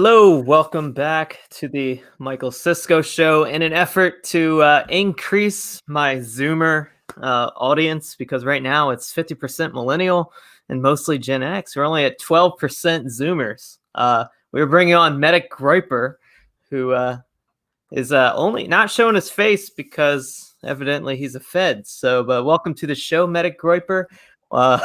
Hello, welcome back to the Michael Sisco show. In an effort to increase my Zoomer audience, because right now it's 50% millennial and mostly Gen X, we're only at 12% Zoomers. We're bringing on Medic Groyper, who is only not showing his face because evidently he's a Fed. So, but welcome to the show, Medic Groyper, uh,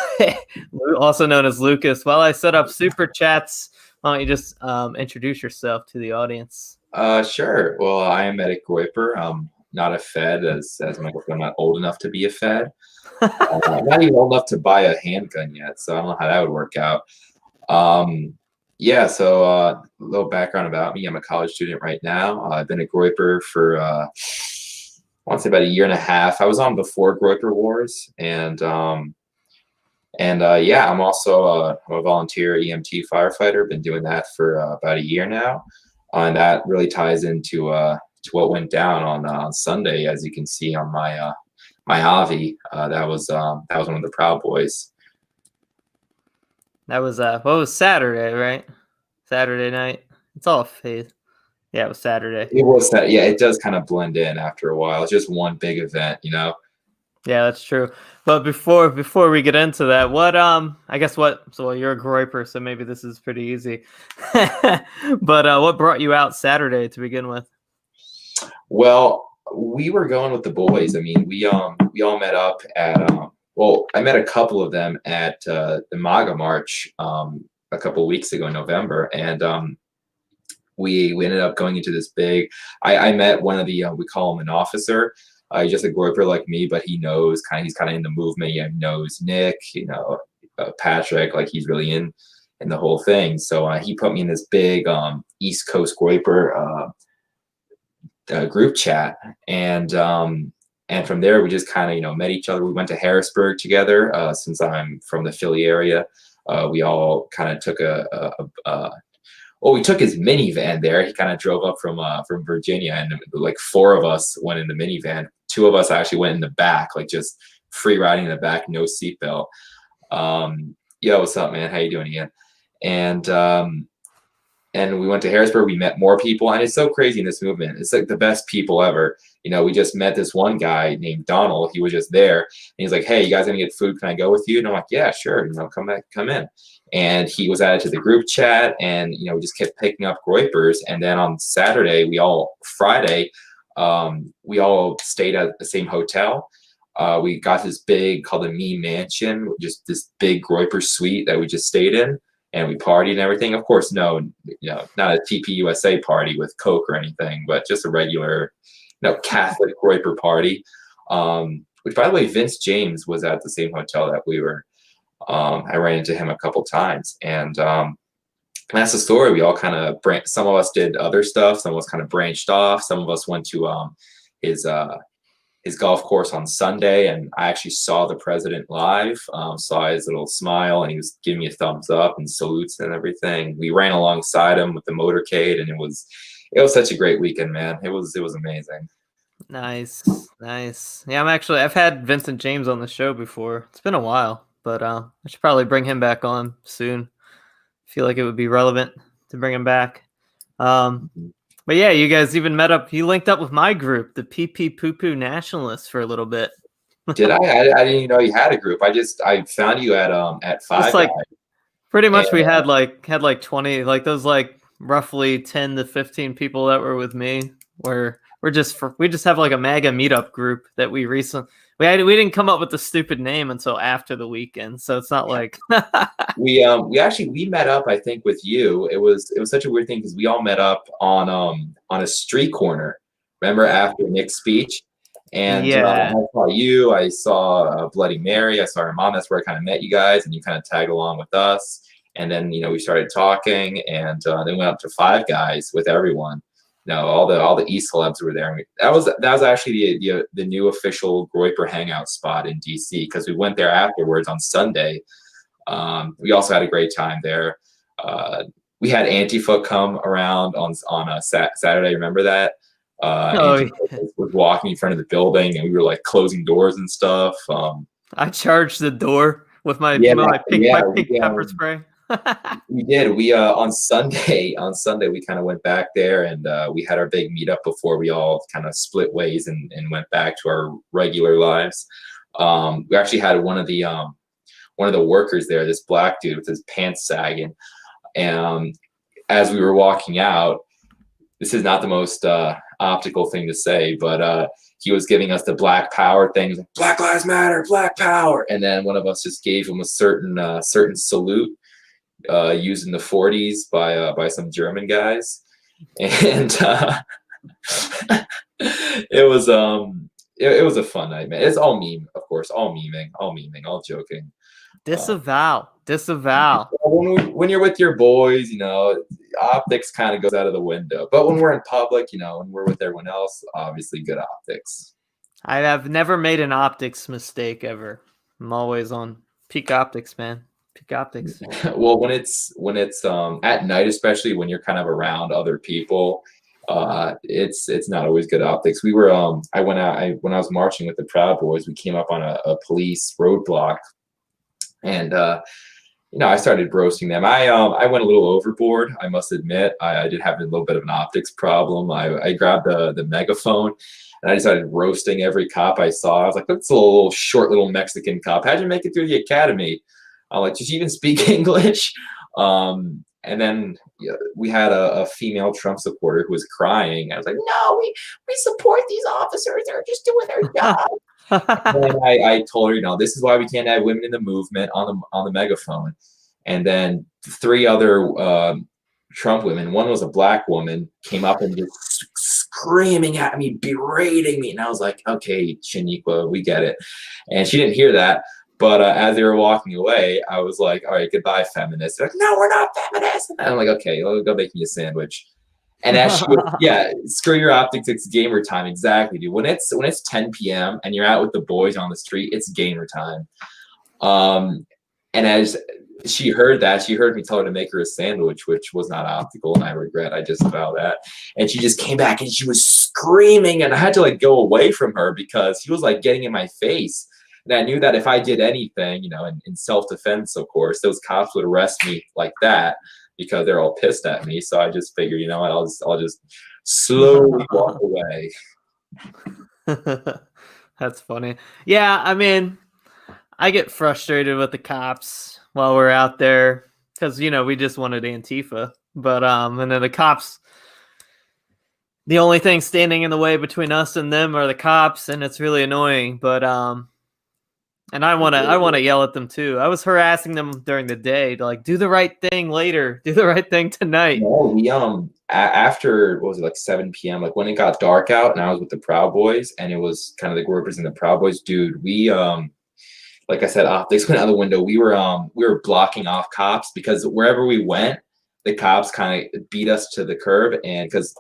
also known as Lucas. While I set up super chats, why don't you just introduce yourself to the audience? Sure. Well, I am Medic Groyper. I'm not a Fed, as Michael said, I'm not old enough to be a Fed. I'm not even old enough to buy a handgun yet, so I don't know how that would work out. Yeah, so a little background about me. I'm a college student right now. I've been a Groyper for, I want to say about a year and a half. I was on before Groyper Wars, and yeah, I'm also I'm a volunteer EMT firefighter. Been doing that for about a year now, and that really ties into to what went down on Sunday, as you can see on my Avi. That was one of the Proud Boys. That was what was Saturday, right? Saturday night. It's all faith. Yeah, it was Saturday. It was that. Yeah, it does kind of blend in after a while. It's just one big event, you know. Yeah, that's true. But before we get into that, what I guess so you're a Groyper, so maybe this is pretty easy. But what brought you out Saturday to begin with? Well, we were going with the boys. I mean, we all met up at well, I met a couple of them at the MAGA March a couple of weeks ago in November, and we ended up going into this big. I met one of the we call him an officer. He's just a Groyper like me, but he knows he's kind of in the movement. He knows Nick, Patrick, like he's really in the whole thing. So he put me in this big East Coast Groyper group chat, and from there we just kind of met each other. We went to Harrisburg together. Since I'm from the Philly area, we all kind of took we took his minivan there. He kind of drove up from Virginia, and like four of us went in the minivan. Two of us actually went in the back, like just free riding in the back, no seatbelt. Yo, what's up, man? How you doing, Ian? And we went to Harrisburg. We met more people, and it's so crazy in this movement. It's like the best people ever. We just met this one guy named Donald. He was just there, and he's like, "Hey, you guys gonna get food? Can I go with you?" And I'm like, "Yeah, sure. Come in." And he was added to the group chat, and we just kept picking up Groypers. And then on Friday, we all stayed at the same hotel. We got this big called the Me Mansion, just this big Groyper suite that we just stayed in, and we partied and everything. Of course, not a TPUSA party with Coke or anything, but just a regular, Catholic Groyper party. Which, by the way, Vince James was at the same hotel that we were. I ran into him a couple times, and that's the story. We all kind of some of us did other stuff, some of us kind of branched off, some of us went to his golf course on Sunday, and I actually saw the president live, saw his little smile, and he was giving me a thumbs up and salutes and everything. We ran alongside him with the motorcade, and it was such a great weekend, man. It was amazing. Nice. Yeah, I've had Vincent James on the show before. It's been a while, but I should probably bring him back on soon. I feel like it would be relevant to bring him back. But yeah, you guys even met up. You linked up with my group, the PP Poo Poo Nationalists, for a little bit. Did I? I didn't even know you had a group. I found you at Five Guys. Pretty much, we had like 20, like those like roughly 10 to 15 people that were with me. We just have like a MAGA meetup group that we didn't come up with the stupid name until after the weekend, so it's not like we met up, I think, with you. It was such a weird thing because we all met up on a street corner. Remember, after Nick's speech, and yeah, I saw you. I saw Bloody Mary. I saw her mom. That's where I kind of met you guys, and you kind of tagged along with us. And then we started talking, and then went up to Five Guys with everyone. All the East celebs were there. That was actually the new official Groyper hangout spot in DC, because we went there afterwards on Sunday. We also had a great time there. We had Antifa come around on a Saturday. Remember that? Antifa was walking in front of the building, and we were like closing doors and stuff. I charged the door with my pink pepper spray. We did. We on Sunday we kind of went back there and we had our big meetup before we all kind of split ways and went back to our regular lives. We actually had one of the workers there, this black dude with his pants sagging. And as we were walking out, this is not the most optical thing to say, but he was giving us the Black Power thing, like, Black Lives Matter, Black Power. And then one of us just gave him a certain salute used in the 40s by some German guys, and it was it was a fun night, man. It's all meme, of course, all memeing, all joking. Disavow. When you're with your boys, optics kind of goes out of the window. But when we're in public, when we're with everyone else, obviously good optics. I have never made an optics mistake ever. I'm always on peak optics, man. Peak optics. Well, when it's at night, especially when you're kind of around other people, it's not always good optics. We were when I was marching with the Proud Boys, we came up on a police roadblock, and I started roasting them. I went a little overboard, I must admit. I did have a little bit of an optics problem. I grabbed the megaphone and I started roasting every cop I saw. I was like, that's a little short little Mexican cop. How'd you make it through the academy? I'm like, did you even speak English? And then we had a female Trump supporter who was crying. I was like, no, we support these officers. They're just doing their job. And I told her, this is why we can't have women in the movement on the megaphone. And then 3 other Trump women, one was a black woman, came up and just screaming at me, berating me. And I was like, okay, Shaniqua, we get it. And she didn't hear that. But as they were walking away, I was like, all right, goodbye, feminists. They're like, no, we're not feminists. And I'm like, okay, I'll go make me a sandwich. And as she was, yeah, screw your optics, it's gamer time. Exactly, dude. When it's 10 p.m. and you're out with the boys on the street, it's gamer time. And as she heard that, she heard me tell her to make her a sandwich, which was not optical, and I regret. I just vow that. And she just came back and she was screaming, and I had to go away from her because she was getting in my face. And I knew that if I did anything, in self-defense, of course, those cops would arrest me like that because they're all pissed at me. So I just figured, you know what, I'll just slowly walk away. That's funny. Yeah, I mean, I get frustrated with the cops while we're out there because, we just wanted Antifa. But, and then the cops, the only thing standing in the way between us and them are the cops, and it's really annoying. But, and I want to yell at them too. I was harassing them during the day to do the right thing later, do the right thing tonight. No, we after what was it 7 p.m. when it got dark out and I was with the Proud Boys and it was kind of the Groypers and the Proud Boys, dude. We like I said, optics went out the window. We were blocking off cops because wherever we went, the cops kind of beat us to the curb, and because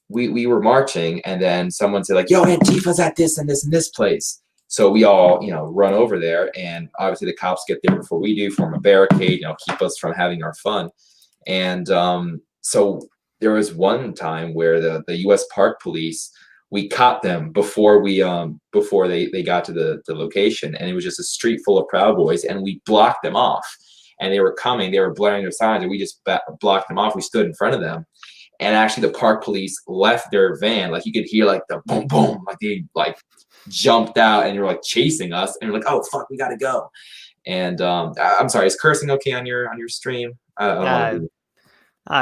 we were marching and then someone said yo, Antifa's at this and this and this place. So we all, run over there, and obviously the cops get there before we do, form a barricade, keep us from having our fun. And so there was one time where the U.S. Park Police, we caught them before they got to the location, and it was just a street full of Proud Boys, and we blocked them off. And they were coming, they were blaring their signs, and we just blocked them off. We stood in front of them. And actually the Park Police left their van. You could hear the boom, boom, they jumped out and you're chasing us, and you're like, oh fuck, we gotta go. And I'm sorry, is cursing okay on your stream? I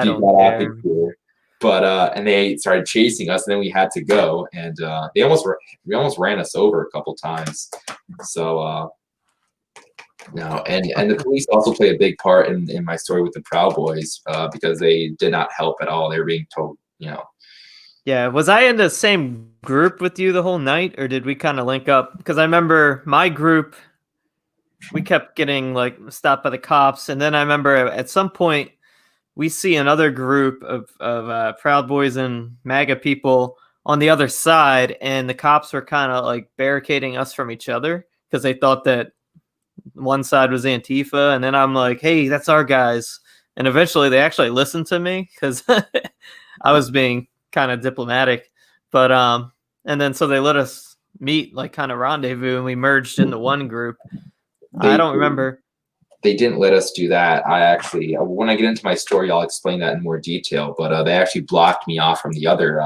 don't care. But and they started chasing us, and then we had to go, and we almost ran us over a couple times. So no, and the police also play a big part in my story with the Proud Boys because they did not help at all. They were being told, Yeah, was I in the same group with you the whole night, or did we kind of link up? Because I remember my group, we kept getting stopped by the cops, and then I remember at some point we see another group of Proud Boys and MAGA people on the other side, and the cops were kind of barricading us from each other because they thought that one side was Antifa, and then I'm like, hey, that's our guys. And eventually they actually listened to me because I was being kind of diplomatic, but and then so they let us meet, kind of rendezvous, and we merged into one group. I don't remember. they didn't let us do that. I actually, when I get into my story, I'll explain that in more detail. But they actually blocked me off from the other.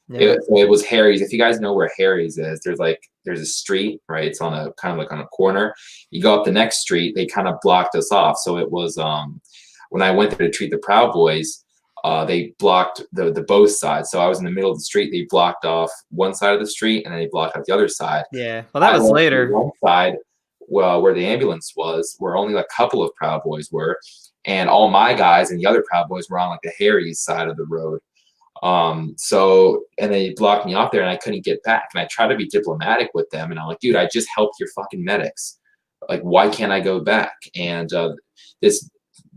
Yeah. It was Harry's. If you guys know where Harry's is, there's a street, right? It's on a kind of like on a corner. You go up the next street, they kind of blocked us off. So it was when I went there to treat the Proud Boys, they blocked the both sides. So I was in the middle of the street. They blocked off one side of the street, and then they blocked off the other side. Yeah. Well, that was went to later. one side, well, where the ambulance was, where only a couple of Proud Boys were, and all my guys and the other Proud Boys were on like the Harry's side of the road. So, and they blocked me off there, and I couldn't get back. And I tried to be diplomatic with them, and I'm like, dude, I just helped your fucking medics. Like, why can't I go back? And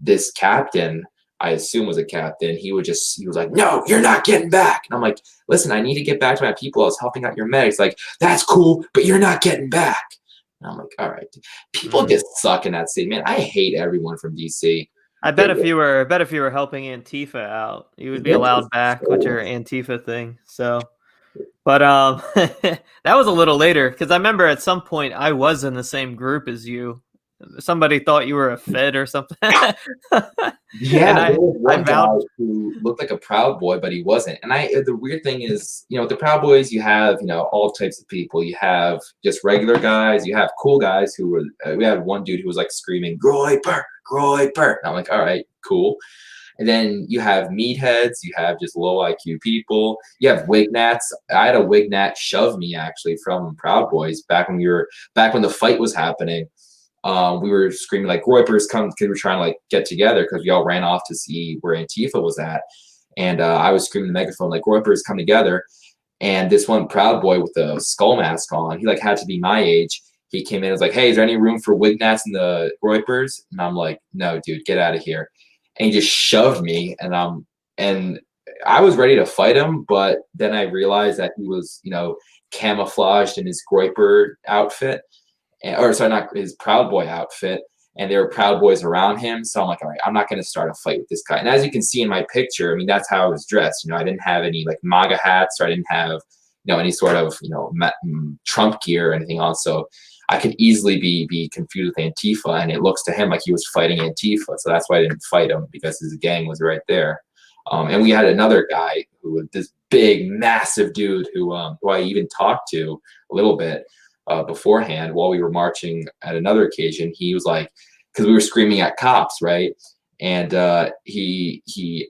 this captain, I assume was a captain, he was like, no, you're not getting back. And I'm like, listen, I need to get back to my people. I was helping out your medics. Like, that's cool, but you're not getting back. And I'm like, all right, people just suck in that city, man. I hate everyone from DC. I bet if you were helping Antifa out, you would be allowed back with your Antifa thing. So, but that was a little later, because I remember at some point I was in the same group as you. Somebody thought you were a Fed or something. Yeah, there was one guy who looked like a Proud Boy, but he wasn't. And the weird thing is, the Proud Boys, you have, all types of people. You have just regular guys. You have cool guys who were. We had one dude who was like screaming, "Groyper, Groyper!" And I'm like, all right, cool. And then you have meatheads. You have just low IQ people. You have wignats. I had a wignat shove me actually from Proud Boys back when the fight was happening. We were screaming like Groyper's come, because we were trying to like get together, because we all ran off to see where Antifa was at. And I was screaming the megaphone like Groyper's come together. And this one Proud Boy with a skull mask on, he like had to be my age. He came in and was like, hey, is there any room for wignats in the Groypers? And I'm like, no, dude, get out of here. And he just shoved me, and I was ready to fight him, but then I realized that he was, camouflaged in his Groyper outfit. Or sorry, not his Proud Boy outfit, and there were Proud Boys around him. So I'm like, all right, I'm not going to start a fight with this guy. And as you can see in my picture, I mean, that's how I was dressed. I didn't have any like MAGA hats, or I didn't have, any sort of, Trump gear or anything on. So I could easily be confused with Antifa, and it looks to him like he was fighting Antifa. So that's why I didn't fight him, because his gang was right there. And we had another guy who was this big, massive dude who I even talked to a little bit beforehand while we were marching at another occasion. He was like, because we were screaming at cops, right? And I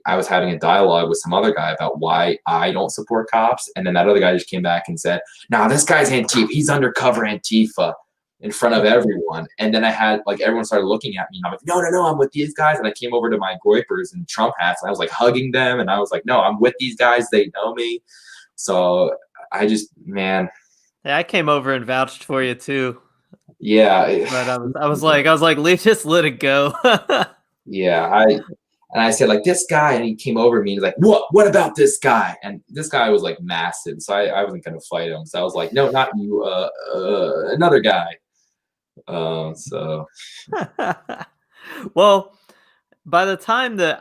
was having a dialogue with some other guy about why I don't support cops. And then that other guy just came back and said, nah, this guy's Antifa. He's undercover Antifa, in front of everyone. And then I had like, everyone started looking at me, and I'm like, no, I'm with these guys. And I came over to my Groypers and Trump hats, and I was like hugging them. And I was like, no, I'm with these guys. They know me. So I just, man. Yeah, I came over and vouched for you too. Yeah, but I was like, just let it go. Yeah, I said like, this guy, and he came over to me. He's like, what about this guy? And this guy was like massive, so I wasn't gonna fight him. So I was like, no, not you, another guy. So well, by the time the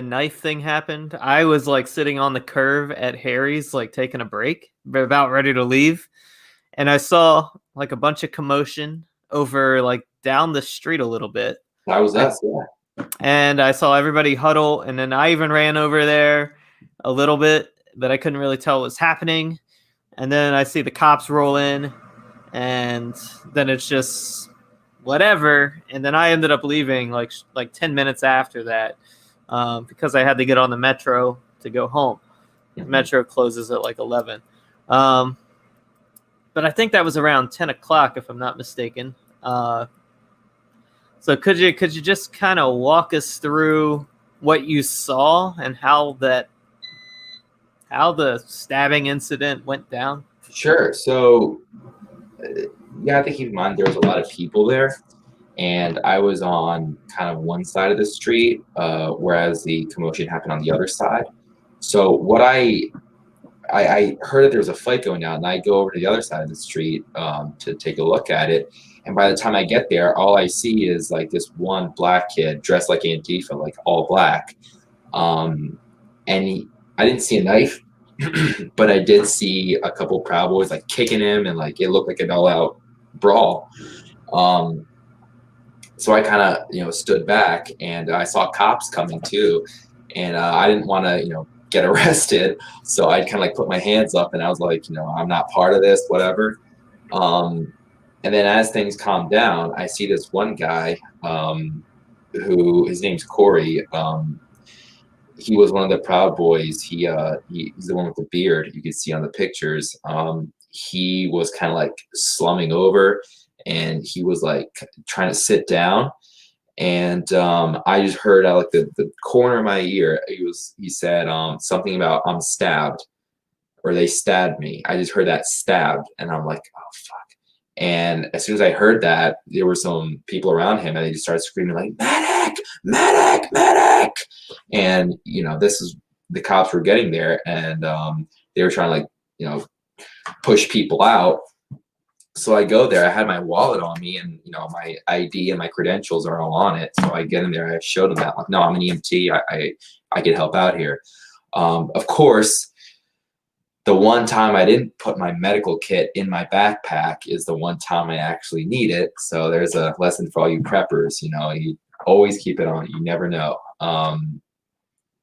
knife thing happened, I was like sitting on the curve at Harry's, like taking a break, about ready to leave. And I saw like a bunch of commotion over like down the street a little bit. That was us, yeah. And I saw everybody huddle, and then I even ran over there a little bit, but I couldn't really tell what was happening. And then I see the cops roll in, and then it's just whatever. And then I ended up leaving like 10 minutes after that, because I had to get on the metro to go home. The metro closes at like 11. But I think that was around 10 o'clock, if I'm not mistaken. So could you just kind of walk us through what you saw and how the stabbing incident went down? Sure. So you have to keep in mind there was a lot of people there, and I was on kind of one side of the street, whereas the commotion happened on the other side. So what I heard that there was a fight going on, and I go over to the other side of the street to take a look at it. And by the time I get there, all I see is like this one black kid dressed like Antifa, like all black. And I didn't see a knife, but I did see a couple Proud Boys like kicking him, and like it looked like an all-out brawl. So I kind of, stood back, and I saw cops coming too, and I didn't want to, get arrested. So I kind of like put my hands up, and I was like, I'm not part of this, whatever. Um, and then as things calmed down, I see this one guy, who his name's Corey. He was one of the Proud Boys. He's the one with the beard you can see on the pictures. He was kind of like slumming over, and he was like trying to sit down. And I just heard out like the corner of my ear, he said something about I'm stabbed, or they stabbed me. I just heard that stabbed, and I'm like, oh fuck. And as soon as I heard that, there were some people around him, and they just started screaming like, medic, medic, medic. And this is the cops were getting there, and they were trying to like push people out. So I go there. I had my wallet on me, and my ID and my credentials are all on it. So I get in there. I showed them that, like, no, I'm an EMT. I can help out here. Of course, the one time I didn't put my medical kit in my backpack is the one time I actually need it. So there's a lesson for all you preppers. You always keep it on. You never know.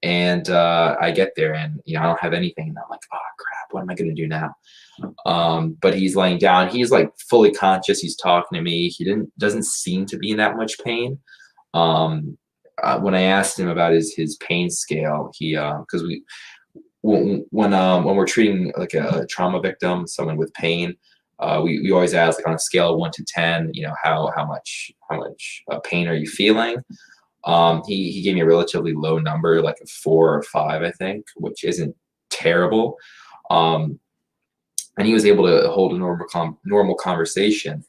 And I get there, and I don't have anything, and I'm like, oh crap, what am I gonna do now? But he's laying down. He's like fully conscious. He's talking to me. He doesn't seem to be in that much pain. When I asked him about his pain scale, he because when we're treating like a trauma victim, someone with pain, we always ask, like, on a scale of 1 to 10, how much pain are you feeling? He gave me a relatively low number, like a 4 or 5, I think, which isn't terrible. And he was able to hold a normal conversation.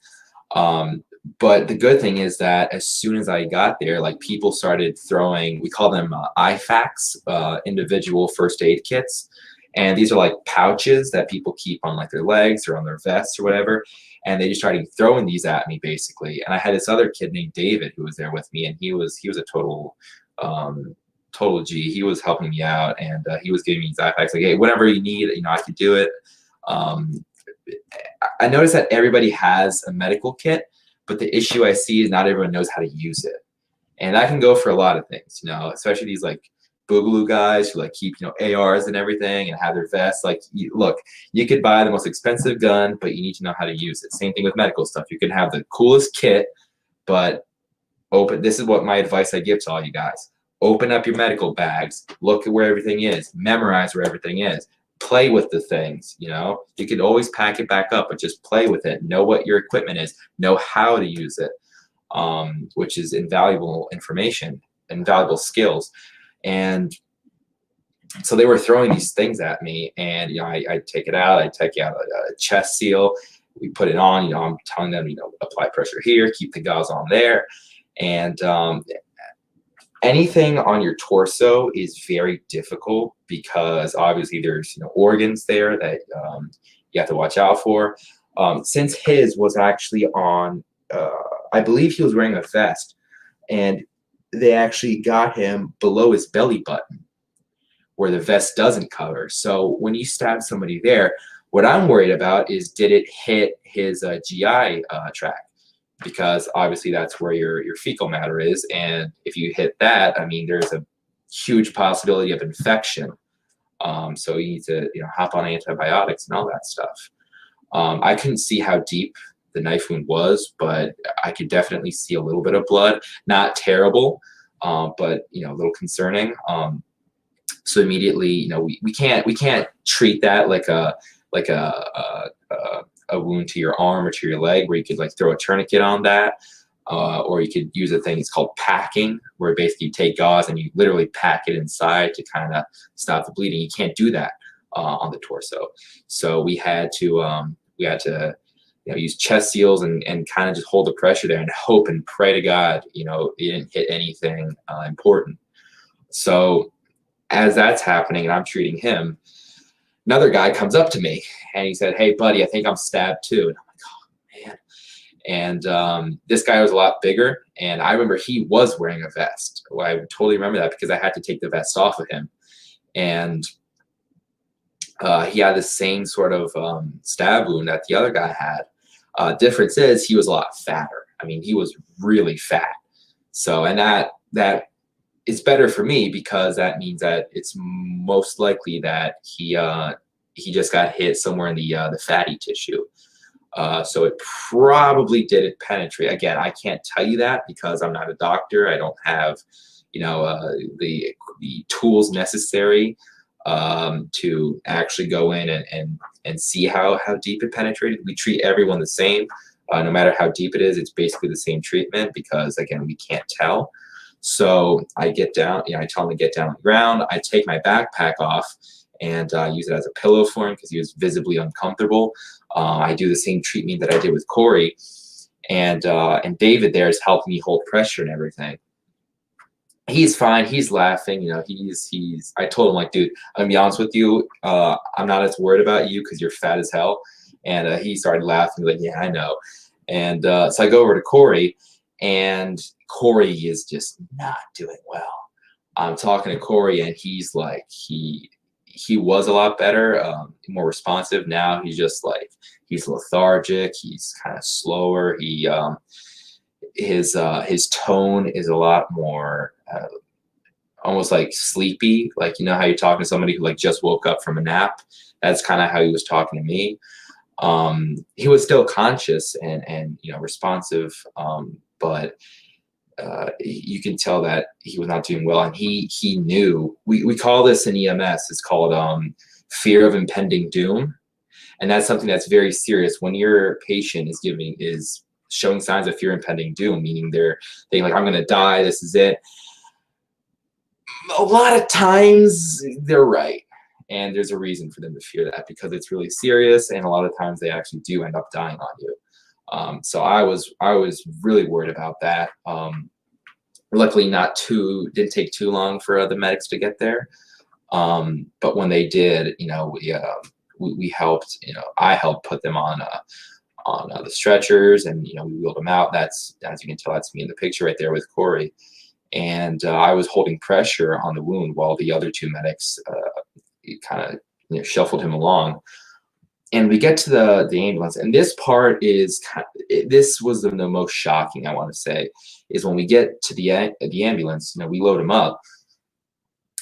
But the good thing is that as soon as I got there, like, people started throwing, we call them IFAKs, individual first aid kits. And these are like pouches that people keep on like their legs or on their vests or whatever. And they just started throwing these at me basically. And I had this other kid named David who was there with me, and he was a total G. He was helping me out, and he was giving me these IFAKs like, hey, whatever you need, I could do it. I noticed that everybody has a medical kit, but the issue I see is not everyone knows how to use it. And that can go for a lot of things, especially these like boogaloo guys who like keep, ARs and everything and have their vests. Like, look, you could buy the most expensive gun, but you need to know how to use it. Same thing with medical stuff. You can have the coolest kit, but this is what my advice I give to all you guys. Open up your medical bags, look at where everything is, memorize where everything is. Play with the things, you could always pack it back up, but just play with it. Know what your equipment is, know how to use it, which is invaluable information, invaluable skills. And so they were throwing these things at me, and I take it out. I take out a chest seal. We put it on. I'm telling them, apply pressure here, keep the gauze on there, and anything on your torso is very difficult because obviously there's organs there that you have to watch out for. Since his was actually on, I believe he was wearing a vest, and they actually got him below his belly button where the vest doesn't cover. So when you stab somebody there, what I'm worried about is, did it hit his GI tract? Because obviously that's where your fecal matter is, and if you hit that, there's a huge possibility of infection. So you need to hop on antibiotics and all that stuff. I couldn't see how deep the knife wound was, but I could definitely see a little bit of blood. Not terrible, but a little concerning. So immediately, we can't treat that like a wound to your arm or to your leg, where you could like throw a tourniquet on that, or you could use a thing, it's called packing, where basically you take gauze and you literally pack it inside to kind of stop the bleeding. You can't do that on the torso. So we had to use chest seals and kind of just hold the pressure there and hope and pray to God it didn't hit anything important. So as that's happening and I'm treating him, another guy comes up to me and he said, hey, buddy, I think I'm stabbed too. And I'm like, oh, man. And this guy was a lot bigger. And I remember he was wearing a vest. Well, I totally remember that because I had to take the vest off of him. And he had the same sort of stab wound that the other guy had. Difference is he was a lot fatter. He was really fat. So, and that is better for me because that means that it's most likely that he just got hit somewhere in the fatty tissue. So it probably didn't penetrate. Again, I can't tell you that because I'm not a doctor. I don't have, the tools necessary to actually go in and see how deep it penetrated. We treat everyone the same, no matter how deep it is. It's basically the same treatment because again, we can't tell. So I get down, I tell him to get down on the ground. I take my backpack off and use it as a pillow for him because he was visibly uncomfortable. I do the same treatment that I did with Corey, and David there is helping me hold pressure and everything. He's fine. He's laughing. He's. I told him like, dude, I'm gonna be honest with you. I'm not as worried about you because you're fat as hell. And he started laughing like, yeah, I know. And so I go over to Corey, and Corey is just not doing well. I'm talking to Corey, and he's like, he was a lot better, more responsive. Now he's just like, he's lethargic. He's kind of slower. His tone is a lot more almost like sleepy. Like, how you're talking to somebody who like just woke up from a nap. That's kind of how he was talking to me. He was still conscious and responsive, but you can tell that he was not doing well, and he knew. We call this in EMS. It's called fear of impending doom, and that's something that's very serious. When your patient is showing signs of fear of impending doom, meaning they're like, I'm gonna die. This is it. A lot of times they're right, and there's a reason for them to fear that because it's really serious, and a lot of times they actually do end up dying on you. So I was really worried about that. Luckily, didn't take too long for the medics to get there. But when they did, we helped. I helped put them on the stretchers, and we wheeled them out. That's, as you can tell, that's me in the picture right there with Corey. And I was holding pressure on the wound while the other two medics kind of shuffled him along. And we get to the ambulance, and this part is this was the most shocking, I want to say, is when we get to the ambulance. We load him up.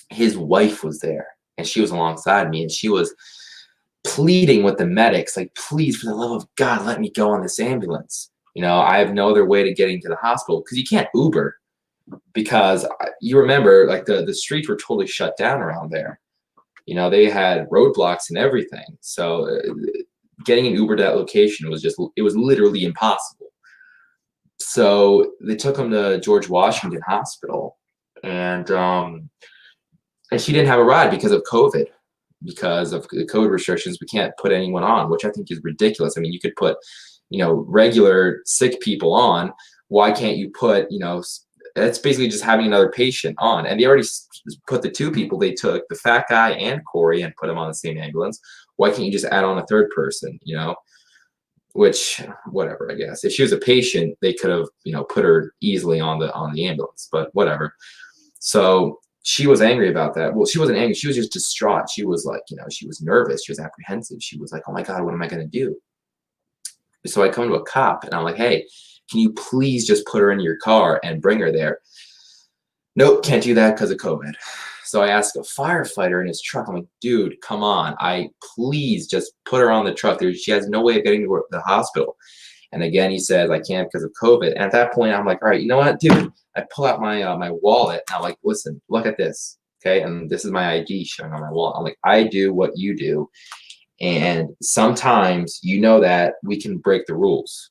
His wife was there, and she was alongside me, and she was pleading with the medics, like, please, for the love of God, let me go on this ambulance. I have no other way to getting to the hospital because you can't Uber, because you remember, like, the streets were totally shut down around there. They had roadblocks and everything. So getting an Uber to that location it was literally impossible. So they took him to George Washington Hospital, and she didn't have a ride because of COVID. Because of the COVID restrictions, we can't put anyone on, which I think is ridiculous. I mean, you could put, regular sick people on. Why can't you put, that's basically just having another patient on. And they already put the two people. They took the fat guy and Corey and put them on the same ambulance. Why can't you just add on a third person, which, whatever, I guess. If she was a patient, they could have, put her easily on the ambulance, but whatever. So she was angry about that. Well, she wasn't angry. She was just distraught. She was like, she was nervous. She was apprehensive. She was like, oh my God, what am I going to do? So I come to a cop and I'm like, hey, can you please just put her in your car and bring her there? Nope, can't do that because of COVID. So I asked a firefighter in his truck. I'm like, dude, come on. Please just put her on the truck. She has no way of getting to the hospital. And again, he says, I can't because of COVID. And at that point, I'm like, all right, you know what, dude? I pull out my wallet. And I'm like, listen, look at this. Okay. And this is my ID showing on my wallet. I'm like, I do what you do. And sometimes that we can break the rules.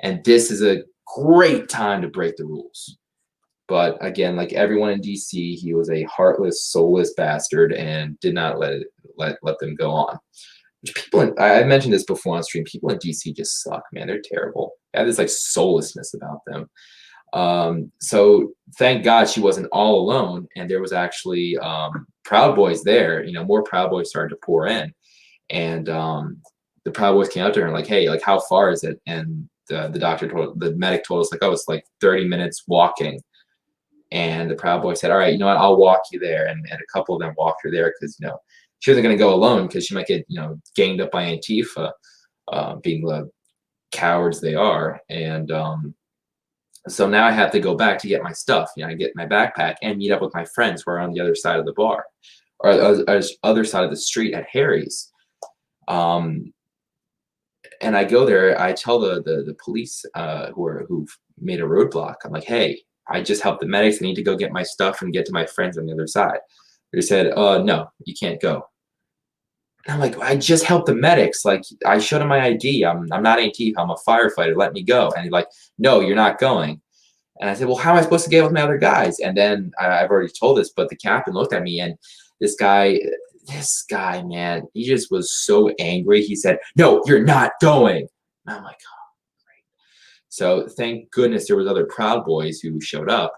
And this is a great time to break the rules. But again, like everyone in DC, he was a heartless, soulless bastard and did not let them go on. I mentioned this before on stream. People in DC just suck, man. They're terrible. They have this like soullessness about them. So thank God she wasn't all alone, and there was actually Proud Boys there. More Proud Boys started to pour in, and the Proud Boys came up to her and like, hey, like how far is it? And the medic told us like, oh, it's like 30 minutes walking. And the Proud Boy said, all right, you know what? I'll walk you there. And a couple of them walked her there because she wasn't going to go alone because she might get, ganged up by Antifa, being the cowards they are. And So now I have to go back to get my stuff. I get my backpack and meet up with my friends who are on the other side of the bar, or other side of the street at Harry's. Um, and I go there. I tell the police who've made a roadblock. I'm like, hey, I just helped the medics. I need to go get my stuff and get to my friends on the other side. They said, no, you can't go. And I'm like, I just helped the medics. Like, I showed them my ID. I'm not Antifa. I'm a firefighter. Let me go. And he's like, no, you're not going. And I said, well, how am I supposed to get with my other guys? And then I've already told this, but the captain looked at me, and this guy, man, he just was so angry. He said, no, you're not going. And I'm like, oh, great. So thank goodness there was other Proud Boys who showed up.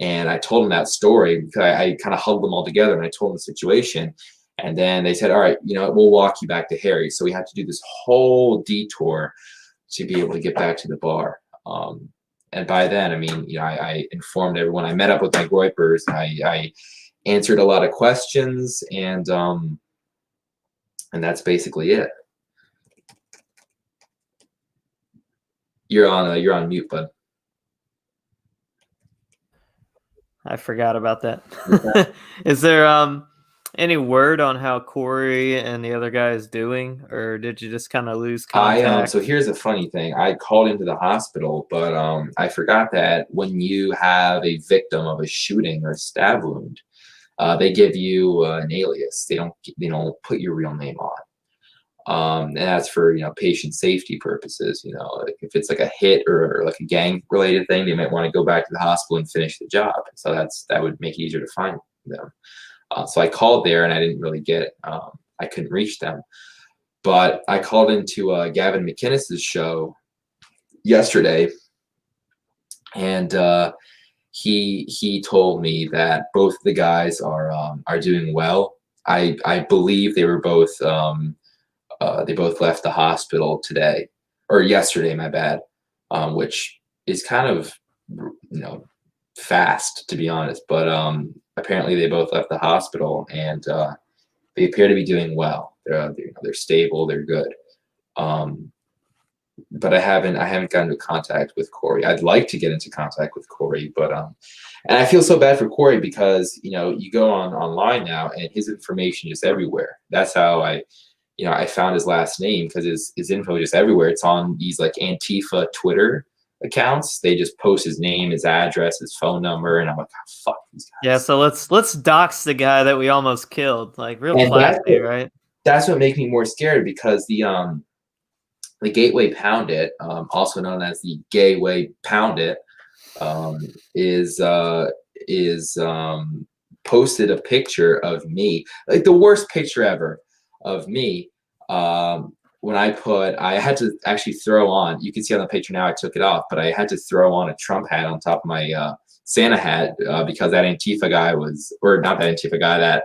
And I told them that story because I kind of huddled them all together, and I told them the situation. And then they said, all right, we'll walk you back to Harry. So we had to do this whole detour to be able to get back to the bar. And by then, I mean, I informed everyone. I met up with my Groypers. I answered a lot of questions, and that's basically it. You're on mute, bud. I forgot about that. Is there any word on how Corey and the other guy is doing, or did you just kind of lose contact? So here's a funny thing. I called into the hospital, but I forgot that when you have a victim of a shooting or stab wound, they give you an alias. They don't put your real name on. And that's for patient safety purposes. Like if it's like a hit or like a gang related thing, they might want to go back to the hospital and finish the job. So that would make it easier to find them. So I called there, and I didn't really get I couldn't reach them. But I called into Gavin McInnes's show yesterday, and he told me that both the guys are doing well. I believe they were both they both left the hospital today or yesterday, my bad, which is kind of fast, to be honest. But apparently they both left the hospital, and they appear to be doing well. They're stable. They're good. But I haven't gotten into contact with Corey. I'd like to get into contact with Corey, but and I feel so bad for Corey because you go online now and his information is everywhere. That's how I found his last name, because his info is just everywhere. It's on these like Antifa Twitter accounts. They just post his name, his address, his phone number, and I'm like, oh, fuck these guys. Yeah, so let's dox the guy that we almost killed. Like real classy, right? That's what makes me more scared, because the Gateway Pound It, also known as the Gayway Pound It, is posted a picture of me, like the worst picture ever of me. When I had to actually throw on, you can see on the picture now, I took it off, but I had to throw on a Trump hat on top of my Santa hat because that Antifa guy or not that Antifa guy,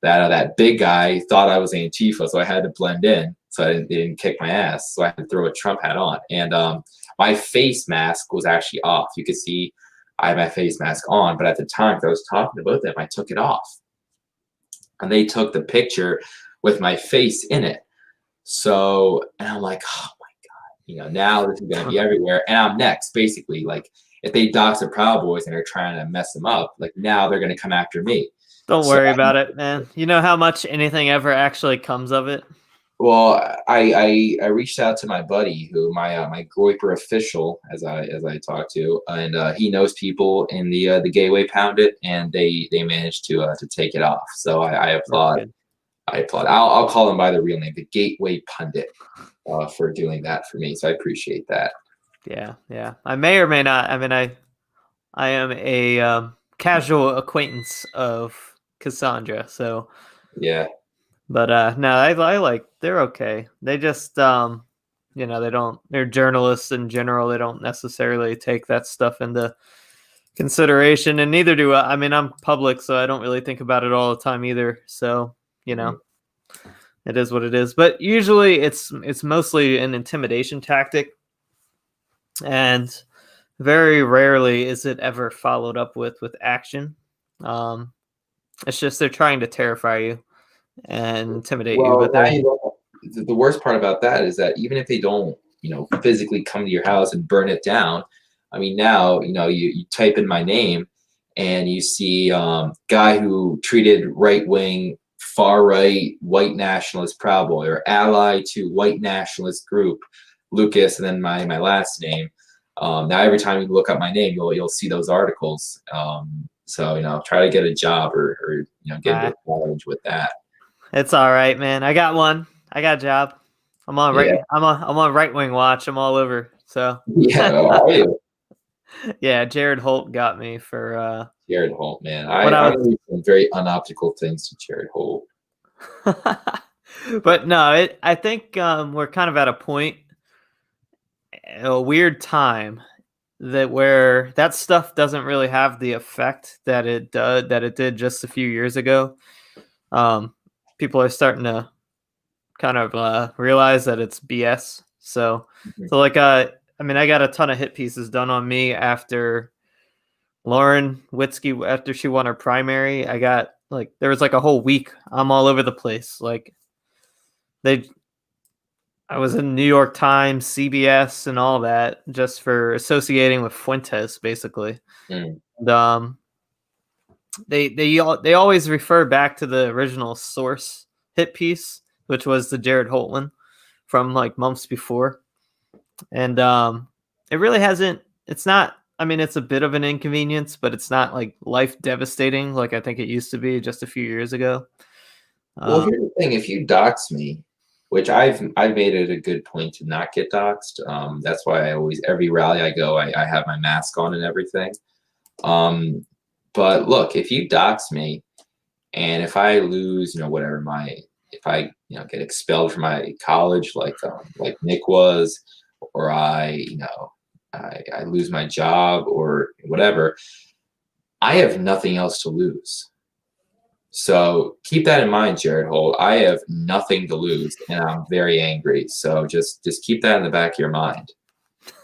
that big guy thought I was Antifa, so I had to blend in so they didn't kick my ass. So I had to throw a Trump hat on, and my face mask was actually off. You could see I had my face mask on, but at the time I was talking about them, I took it off, and they took the picture with my face in it. So, and I'm like, oh my God, now this is going to be everywhere. And I'm next, basically. Like, if they dox the Proud Boys and they're trying to mess them up, like now they're going to come after me. Don't worry about it, man. You know how much anything ever actually comes of it? Well, I reached out to my buddy, who my Groyper official, as I talked to, and he knows people in the Gateway Pound It, and they managed to take it off. So I applaud. I applaud. I'll call him by the real name, the Gateway Pundit, for doing that for me. So I appreciate that. Yeah. I may or may not. I mean, I am a casual acquaintance of Cassandra, so yeah. But no, I like, they're okay. They just they're journalists in general. They don't necessarily take that stuff into consideration, and neither do I. I mean, I'm public, so I don't really think about it all the time either. So it is what it is. But usually it's mostly an intimidation tactic, and very rarely is it ever followed up with action. It's just they're trying to terrify you and intimidate you. But the worst part about that is that even if they don't physically come to your house and burn it down, I mean, now, you type in my name and you see guy who treated right wing, far right, white nationalist Proud Boy, or ally to white nationalist group, Lucas, and then my last name. Now every time you look up my name, you'll see those articles. So try to get a job or get into college with that. It's all right, man. I got one. I got a job. I'm on Yeah. I'm on right wing watch. I'm all over. So Yeah, how are you? yeah, Jared Holt got me for Jared Holt, man. when I I was read some very unoptical things to Jared Holt. but no, I think we're kind of at a point, a weird time where that stuff doesn't really have the effect that it did just a few years ago. People are starting to kind of realize that it's BS. So like I mean, I got a ton of hit pieces done on me after Lauren Witzke, after she won her primary. I got there was a whole week I'm all over the place. I was in New York Times, CBS, and all that just for associating with Fuentes, basically. Mm. And, they always refer back to the original source hit piece, which was the Jared Holt one from months before. And it really hasn't. It's not. I mean, it's a bit of an inconvenience, but it's not life devastating like I think it used to be just a few years ago. Well, here's the thing: if you dox me, which I've made it a good point to not get doxed. That's why I always, every rally I go, I have my mask on and everything. But look, if you dox me, and if I lose, whatever if I get expelled from my college, like Nick was, or I lose my job or whatever, I have nothing else to lose. So keep that in mind, Jared Holt. I have nothing to lose, and I'm very angry. So just keep that in the back of your mind.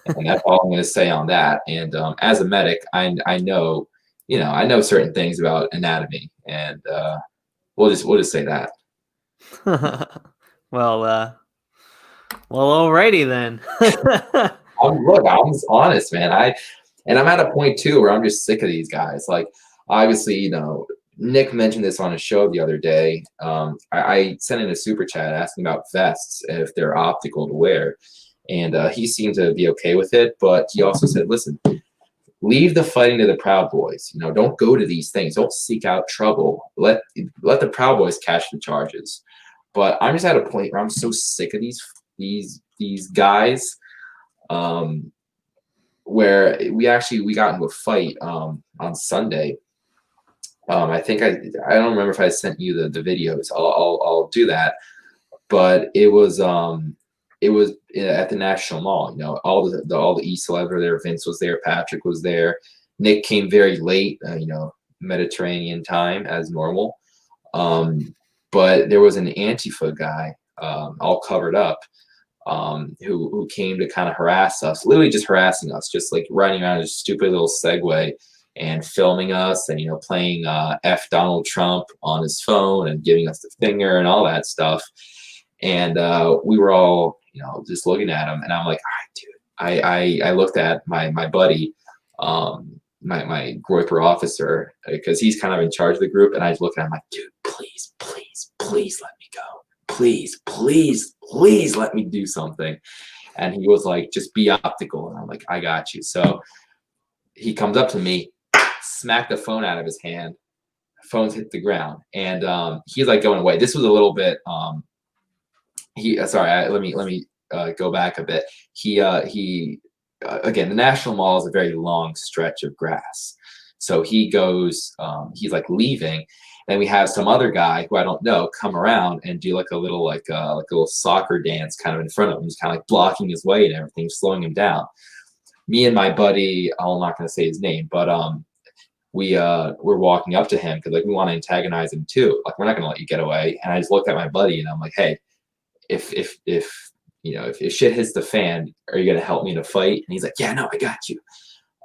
And that's all I'm going to say on that. And as a medic, I know, I know certain things about anatomy, and we'll just say that. Well, alrighty then. I'm honest, man. I'm at a point too where I'm just sick of these guys. Like, obviously, Nick mentioned this on a show the other day. I sent in a super chat asking about vests, if they're optical to wear, and he seemed to be okay with it. But he also said, "Listen, leave the fighting to the Proud Boys. Don't go to these things. Don't seek out trouble. Let the Proud Boys catch the charges." But I'm just at a point where I'm so sick of these guys. Where we got into a fight on Sunday. I think I don't remember if I sent you the videos. I'll do that. But it was at the National Mall. All the E-celebs were there. Vince was there. Patrick was there. Nick came very late. Mediterranean time as normal. But there was an Antifa guy, all covered up, who came to kind of harass us, literally just harassing us, just riding around a stupid little Segway and filming us and, playing F Donald Trump on his phone and giving us the finger and all that stuff. And we were all, just looking at him, and I'm like, all right, dude. I looked at my buddy, my Groyper officer, because he's kind of in charge of the group, and I just looked at him like, dude, please let me go. Please let me do something. And he was like, just be optical. And I'm like, I got you. So he comes up to me, smacked the phone out of his hand. Phones hit the ground, and he's going away. This was a little bit. Let me go back a bit. He again, the National Mall is a very long stretch of grass. So he goes, he's leaving. Then we have some other guy who I don't know come around and do a little soccer dance kind of in front of him. He's kind of blocking his way and everything, slowing him down. Me and my buddy, I'm not going to say his name, but we're walking up to him because we want to antagonize him too. We're not going to let you get away. And I just looked at my buddy and I'm like, hey, if shit hits the fan, are you going to help me in a fight? And he's like, yeah, no, I got you.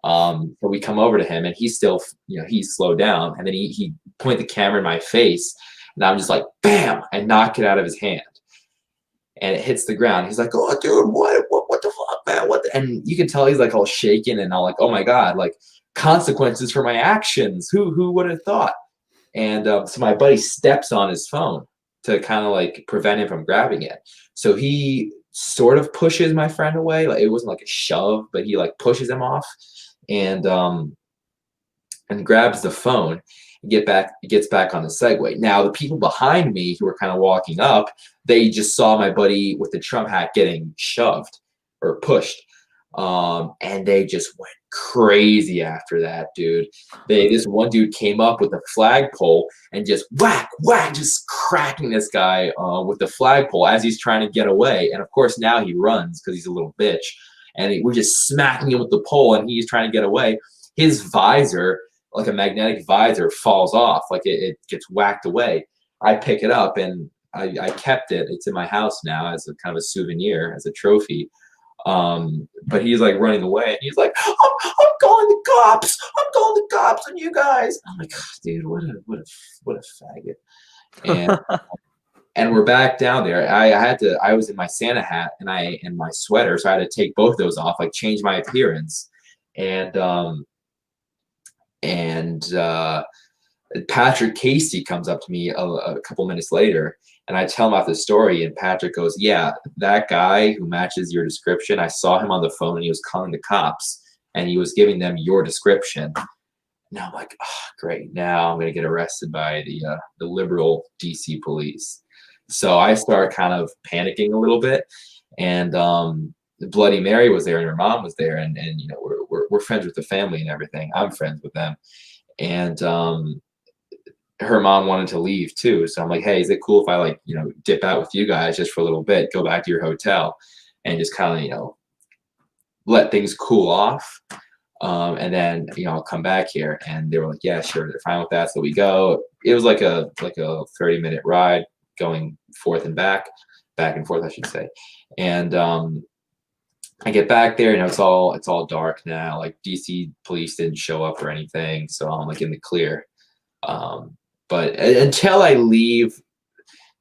So we come over to him, and he's still, he's slowed down, and then he pointed the camera in my face, and I'm just like, bam, I knock it out of his hand, and it hits the ground. He's like, oh, dude, what the fuck, man, what?" And you can tell he's like all shaken and all like, "Oh my god, like consequences for my actions. Who would have thought?" And so my buddy steps on his phone to kind of like prevent him from grabbing it. So he sort of pushes my friend away. Like it wasn't like a shove, but he like pushes him off and grabs the phone and gets back on the Segway. Now the people behind me who were kind of walking up, they just saw my buddy with the Trump hat getting shoved or pushed. And they just went crazy after that, dude. This one dude came up with a flagpole and just whack, whack, just cracking this guy with the flagpole as he's trying to get away. And of course, now he runs because he's a little bitch. And we're just smacking him with the pole, and he's trying to get away. His visor, like a magnetic visor, falls off, like it gets whacked away. I pick it up and I kept it. It's in my house now as a kind of a souvenir, as a trophy. But he's like running away, and he's like, I'm calling the cops. I'm calling the cops on you guys. I'm like, oh, dude, what a faggot. And we're back down there. I was in my Santa hat and my sweater, so I had to take both those off, like change my appearance. And Patrick Casey comes up to me a couple minutes later, and I tell him about the story, and Patrick goes, "Yeah, that guy who matches your description, I saw him on the phone, and he was calling the cops, and he was giving them your description." Now I'm like, "Oh, great! Now I'm gonna get arrested by the liberal DC police." So I start kind of panicking a little bit, and Bloody Mary was there, and her mom was there, and you know we're friends with the family and everything. I'm friends with them, and her mom wanted to leave too. So I'm like, "Hey, is it cool if I like, you know, dip out with you guys just for a little bit, go back to your hotel and just kind of, you know, let things cool off? And then, you know, I'll come back here." And they were like, "Yeah, sure." They're fine with that. So we go. It was like a 30-minute ride going forth and back and forth, I should say. And I get back there, you know, it's all dark now. Like DC police didn't show up or anything. So I'm like in the clear. But until I leave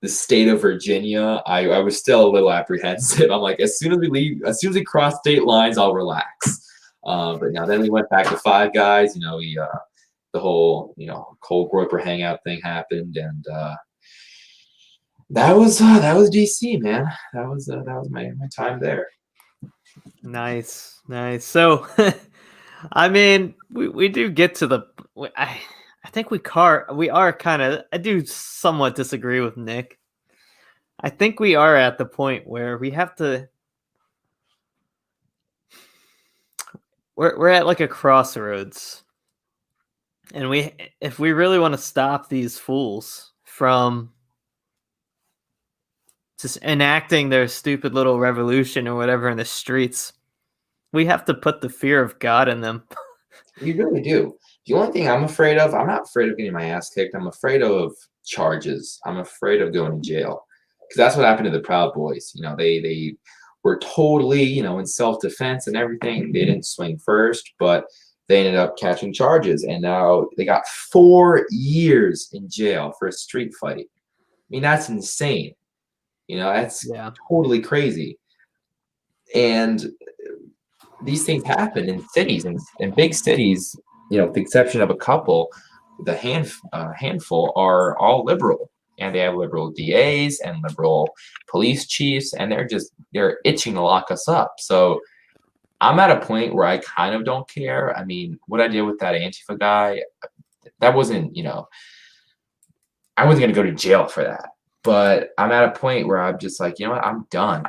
the state of Virginia, I was still a little apprehensive. I'm like, as soon as we cross state lines, I'll relax. But now then we went back to Five Guys. You know, the whole, you know, Cole Groyper hangout thing happened, and that was DC, man. That was my time there. Nice. So, I mean, we do get to the. I think we are kind of. I do somewhat disagree with Nick. I think we are at the point where we have to. We're at like a crossroads, and if we really want to stop these fools from just enacting their stupid little revolution or whatever in the streets, we have to put the fear of God in them. You really do. The only thing I'm afraid of, I'm not afraid of getting my ass kicked. I'm afraid of charges. I'm afraid of going to jail, because that's what happened to the Proud Boys. You know, they were totally, you know, in self-defense and everything. They didn't swing first, but they ended up catching charges, and now they got 4 years in jail for a street fight. I mean, that's insane. You know, that's totally crazy. And these things happen in cities, in big cities, you know, with the exception of a couple. The handful are all liberal, and they have liberal DAs and liberal police chiefs, and they're itching to lock us up. So I'm at a point where I kind of don't care. I mean, what I did with that Antifa guy, that wasn't, you know, I wasn't going to go to jail for that. But I'm at a point where I'm just like, you know what, I'm done.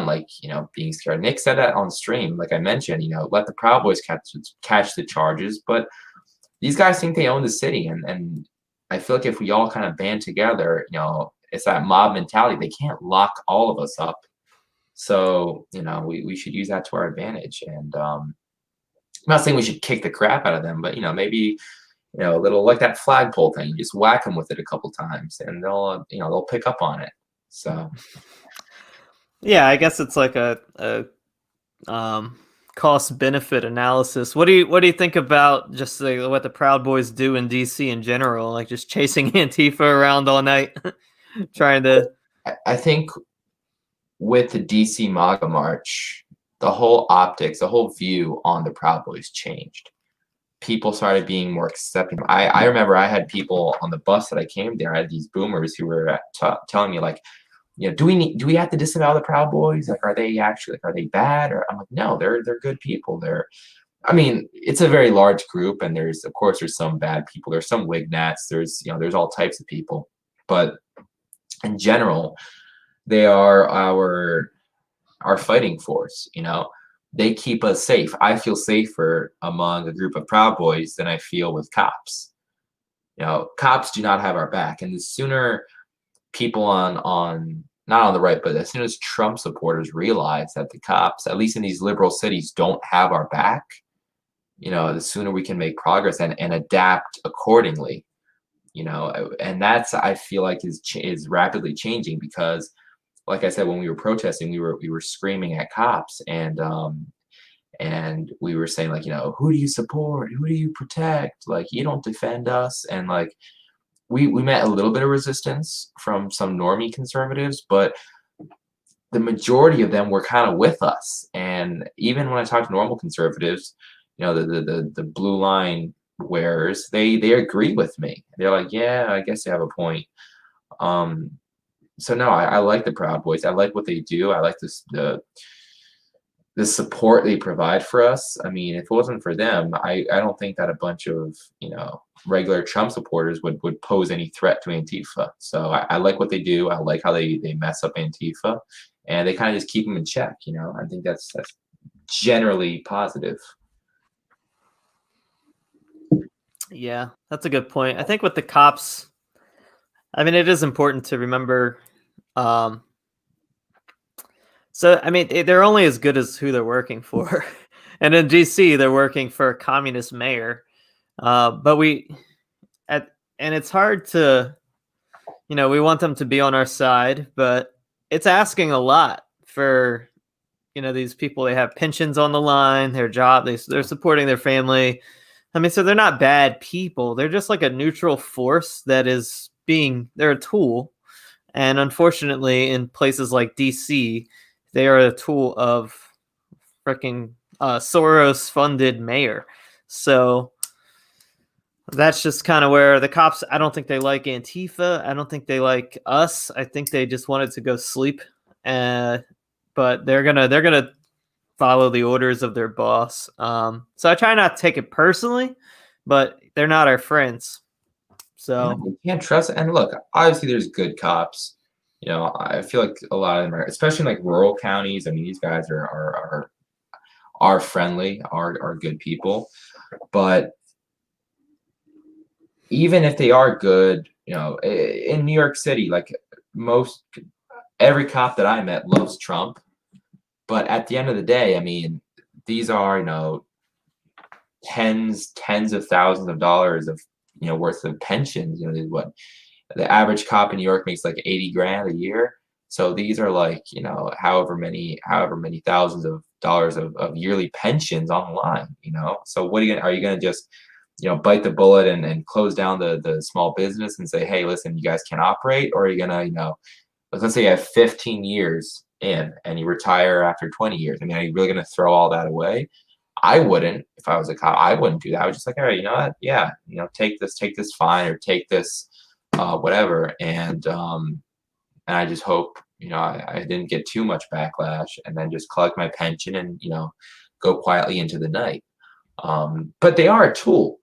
Like, you know, being scared. Nick said that on stream, like I mentioned, you know, let the Proud Boys catch the charges. But these guys think they own the city. And I feel like if we all kind of band together, you know, it's that mob mentality. They can't lock all of us up. So, you know, we should use that to our advantage. And I'm not saying we should kick the crap out of them, but, you know, maybe, you know, a little like that flagpole thing. You just whack them with it a couple times, and they'll pick up on it. So, yeah, I guess it's like a cost benefit analysis. What do you think about just what the Proud Boys do in DC in general, like just chasing Antifa around all night, trying to? I think with the DC MAGA March, the whole optics, the whole view on the Proud Boys changed. People started being more accepting. I remember I had people on the bus that I came there. I had these boomers who were telling me like, do we have to disavow the Proud Boys? Like, are they actually are they bad? Or I'm like, no, they're good people. I mean, it's a very large group, and there's of course there's some bad people. There's some wignats. There's all types of people, but in general, they are our fighting force. They keep us safe. I feel safer among a group of Proud Boys than I feel with cops. Cops do not have our back, and the sooner people on not on the right, but as soon as Trump supporters realize that the cops, at least in these liberal cities, don't have our back, the sooner we can make progress and adapt accordingly. And that's, I feel like, is rapidly changing because, like I said, when we were protesting, we were screaming at cops and we were saying like, who do you support? Who do you protect? Like, you don't defend us. And like, we met a little bit of resistance from some normie conservatives, but the majority of them were kind of with us. And even when I talk to normal conservatives, the blue line wearers, they agree with me. They're like, yeah, I guess they have a point. So no, I like the Proud Boys. I like what they do. I like the support they provide for us. I mean, if it wasn't for them, I don't think that a bunch of regular Trump supporters would pose any threat to Antifa. So I like what they do. I like how they mess up Antifa, and they kind of just keep them in check. I think that's generally positive. Yeah, that's a good point. I think with the cops, I mean, it is important to remember. So, I mean, they're only as good as who they're working for. And in DC, they're working for a communist mayor. And it's hard to, we want them to be on our side, but it's asking a lot for, these people. They have pensions on the line, their job, they're supporting their family. I mean, so they're not bad people. They're just like a neutral force they're a tool. And unfortunately, in places like DC, they are a tool of freaking Soros-funded mayor. So that's just kind of where the cops, I don't think they like Antifa. I don't think they like us. I think they just wanted to go sleep. But they're gonna follow the orders of their boss. So I try not to take it personally, but they're not our friends. So you can't trust it. And look, obviously there's good cops. I feel like a lot of them are, especially in like rural counties. I mean, these guys are friendly, are good people. But even if they are good, in New York City, like every cop that I met loves Trump. But at the end of the day, I mean, these are, tens of thousands of dollars of, worth of pensions. What the average cop in New York makes like 80 grand a year. So these are like, however many thousands of dollars of yearly pensions on the line, So what are you going to just, bite the bullet and close down the small business and say, hey, listen, you guys can't operate? Or are you going to, let's say you have 15 years in and you retire after 20 years. I mean, are you really going to throw all that away? I wouldn't. If I was a cop, I wouldn't do that. I was just like, all right, you know what? Yeah, take this fine or take this whatever. And I just hope, I didn't get too much backlash and then just collect my pension and, go quietly into the night. But they are a tool.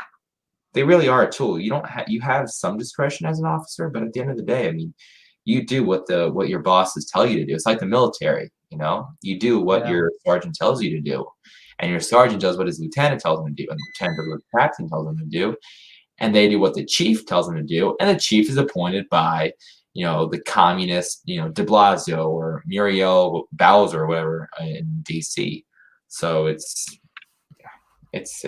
They really are a tool. You have some discretion as an officer, but at the end of the day, I mean, you do what your bosses tell you to do. It's like the military, you do what your sergeant tells you to do, and your sergeant does what his lieutenant tells him to do, and the lieutenant does what the captain tells him to do, and they do what the chief tells them to do, and the chief is appointed by, the communist, de Blasio or Muriel Bowser or whatever in DC. So it's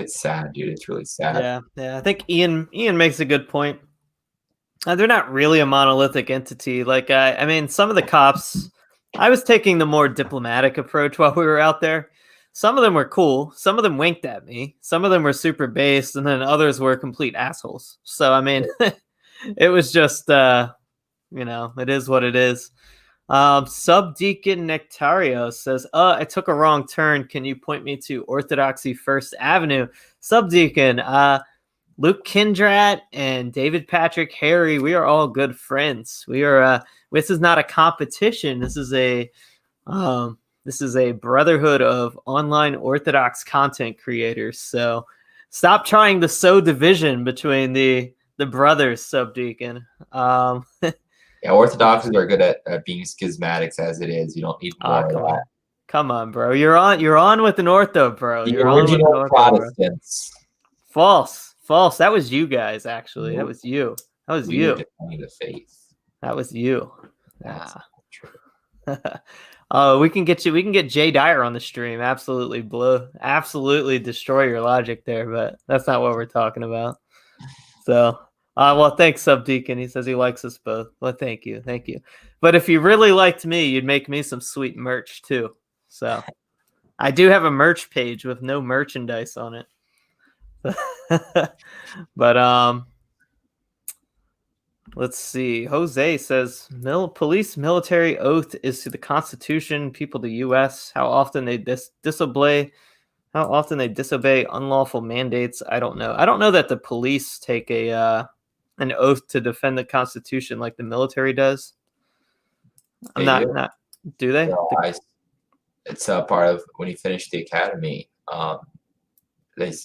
sad, dude. It's really sad. yeah. I think Ian makes a good point. They're not really a monolithic entity. Like, I mean, some of the cops, I was taking the more diplomatic approach while we were out there. Some of them were cool. Some of them winked at me. Some of them were super based, and then others were complete assholes. So, I mean, it was just, it is what it is. Subdeacon Nectario says, I took a wrong turn. Can you point me to Orthodoxy First Avenue? Subdeacon, Luke Kindrat and David Patrick Harry, we are all good friends. We are this is not a competition. This is a brotherhood of online Orthodox content creators. So stop trying to sow division between the brothers, Subdeacon. Yeah, Orthodoxies are good at being schismatics as it is. You don't need more of that. Come on, bro. You're on with an ortho, bro. The You're on with an original ortho, Protestants. Bro. False. That was you guys, actually. That was you. That was We you. were defending the faith. That was you. That's true. We can get Jay Dyer on the stream. Absolutely destroy your logic there, but that's not what we're talking about. So, well, thanks, Subdeacon. He says he likes us both. Well, thank you. But if you really liked me, you'd make me some sweet merch too. So, I do have a merch page with no merchandise on it. But let's see. Jose says police military oath is to the Constitution, people the U.S. How often they disobey unlawful mandates, I don't know. I don't know that the police take an oath to defend the Constitution like the military does. Do they? No, it's a part of when you finish the academy.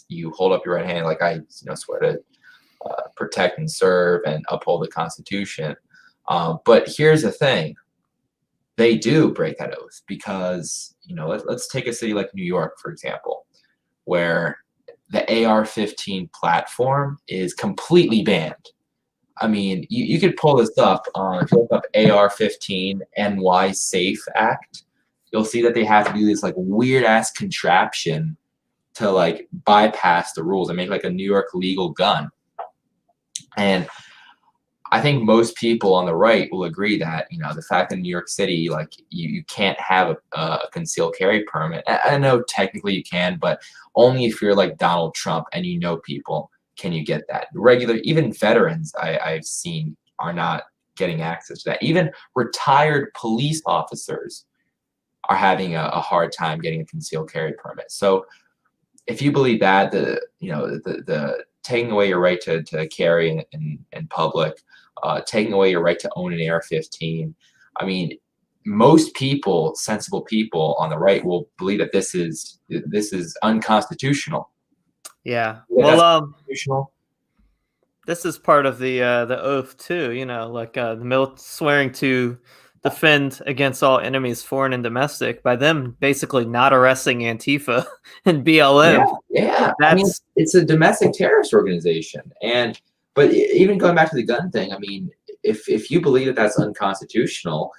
You hold up your right hand like I swear to protect and serve and uphold the Constitution. But here's the thing. They do break that oath because, let's take a city like New York, for example, where the AR-15 platform is completely banned. I mean, you could pull this up. If you look up AR-15 NY Safe Act, you'll see that they have to do this like weird-ass contraption to like bypass the rules and make like a New York legal gun. And I think most people on the right will agree that, the fact that in New York City, like you can't have a concealed carry permit. I know technically you can, but only if you're like Donald Trump and people can you get that. Even veterans I've seen are not getting access to that. Even retired police officers are having a hard time getting a concealed carry permit. So if you believe that, the taking away your right to carry in public, taking away your right to own an AR-15. I mean, most people, sensible people on the right, will believe that this is unconstitutional. Yeah. Well, this is part of the oath too. Like the swearing to defend against all enemies, foreign and domestic, by them basically not arresting Antifa and BLM. Yeah. I mean, it's a domestic terrorist organization. But even going back to the gun thing, I mean, if you believe that that's unconstitutional,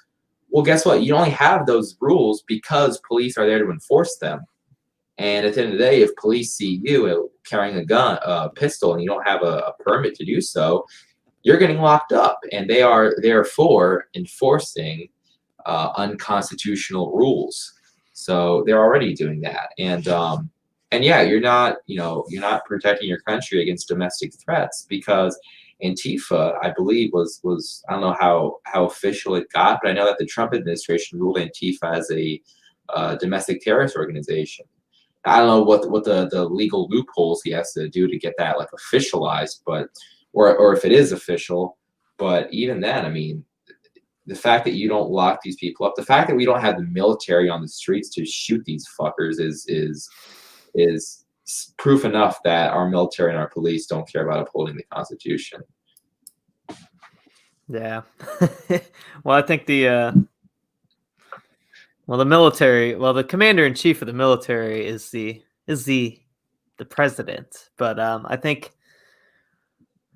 well, guess what? You only have those rules because police are there to enforce them. And at the end of the day, if police see you carrying a pistol, and you don't have a permit to do so, you're getting locked up. And they are therefore enforcing unconstitutional rules. So they're already doing that. And yeah, you're not protecting your country against domestic threats, because Antifa, I believe, was I don't know how official it got, but I know that the Trump administration ruled Antifa as a domestic terrorist organization. I don't know what the legal loopholes he has to do to get that like officialized, but or if it is official. But even then, I mean, the fact that you don't lock these people up, the fact that we don't have the military on the streets to shoot these fuckers is proof enough that our military and our police don't care about upholding the Constitution. Yeah. Well, I think the military, the commander-in-chief of the military is the president, but I think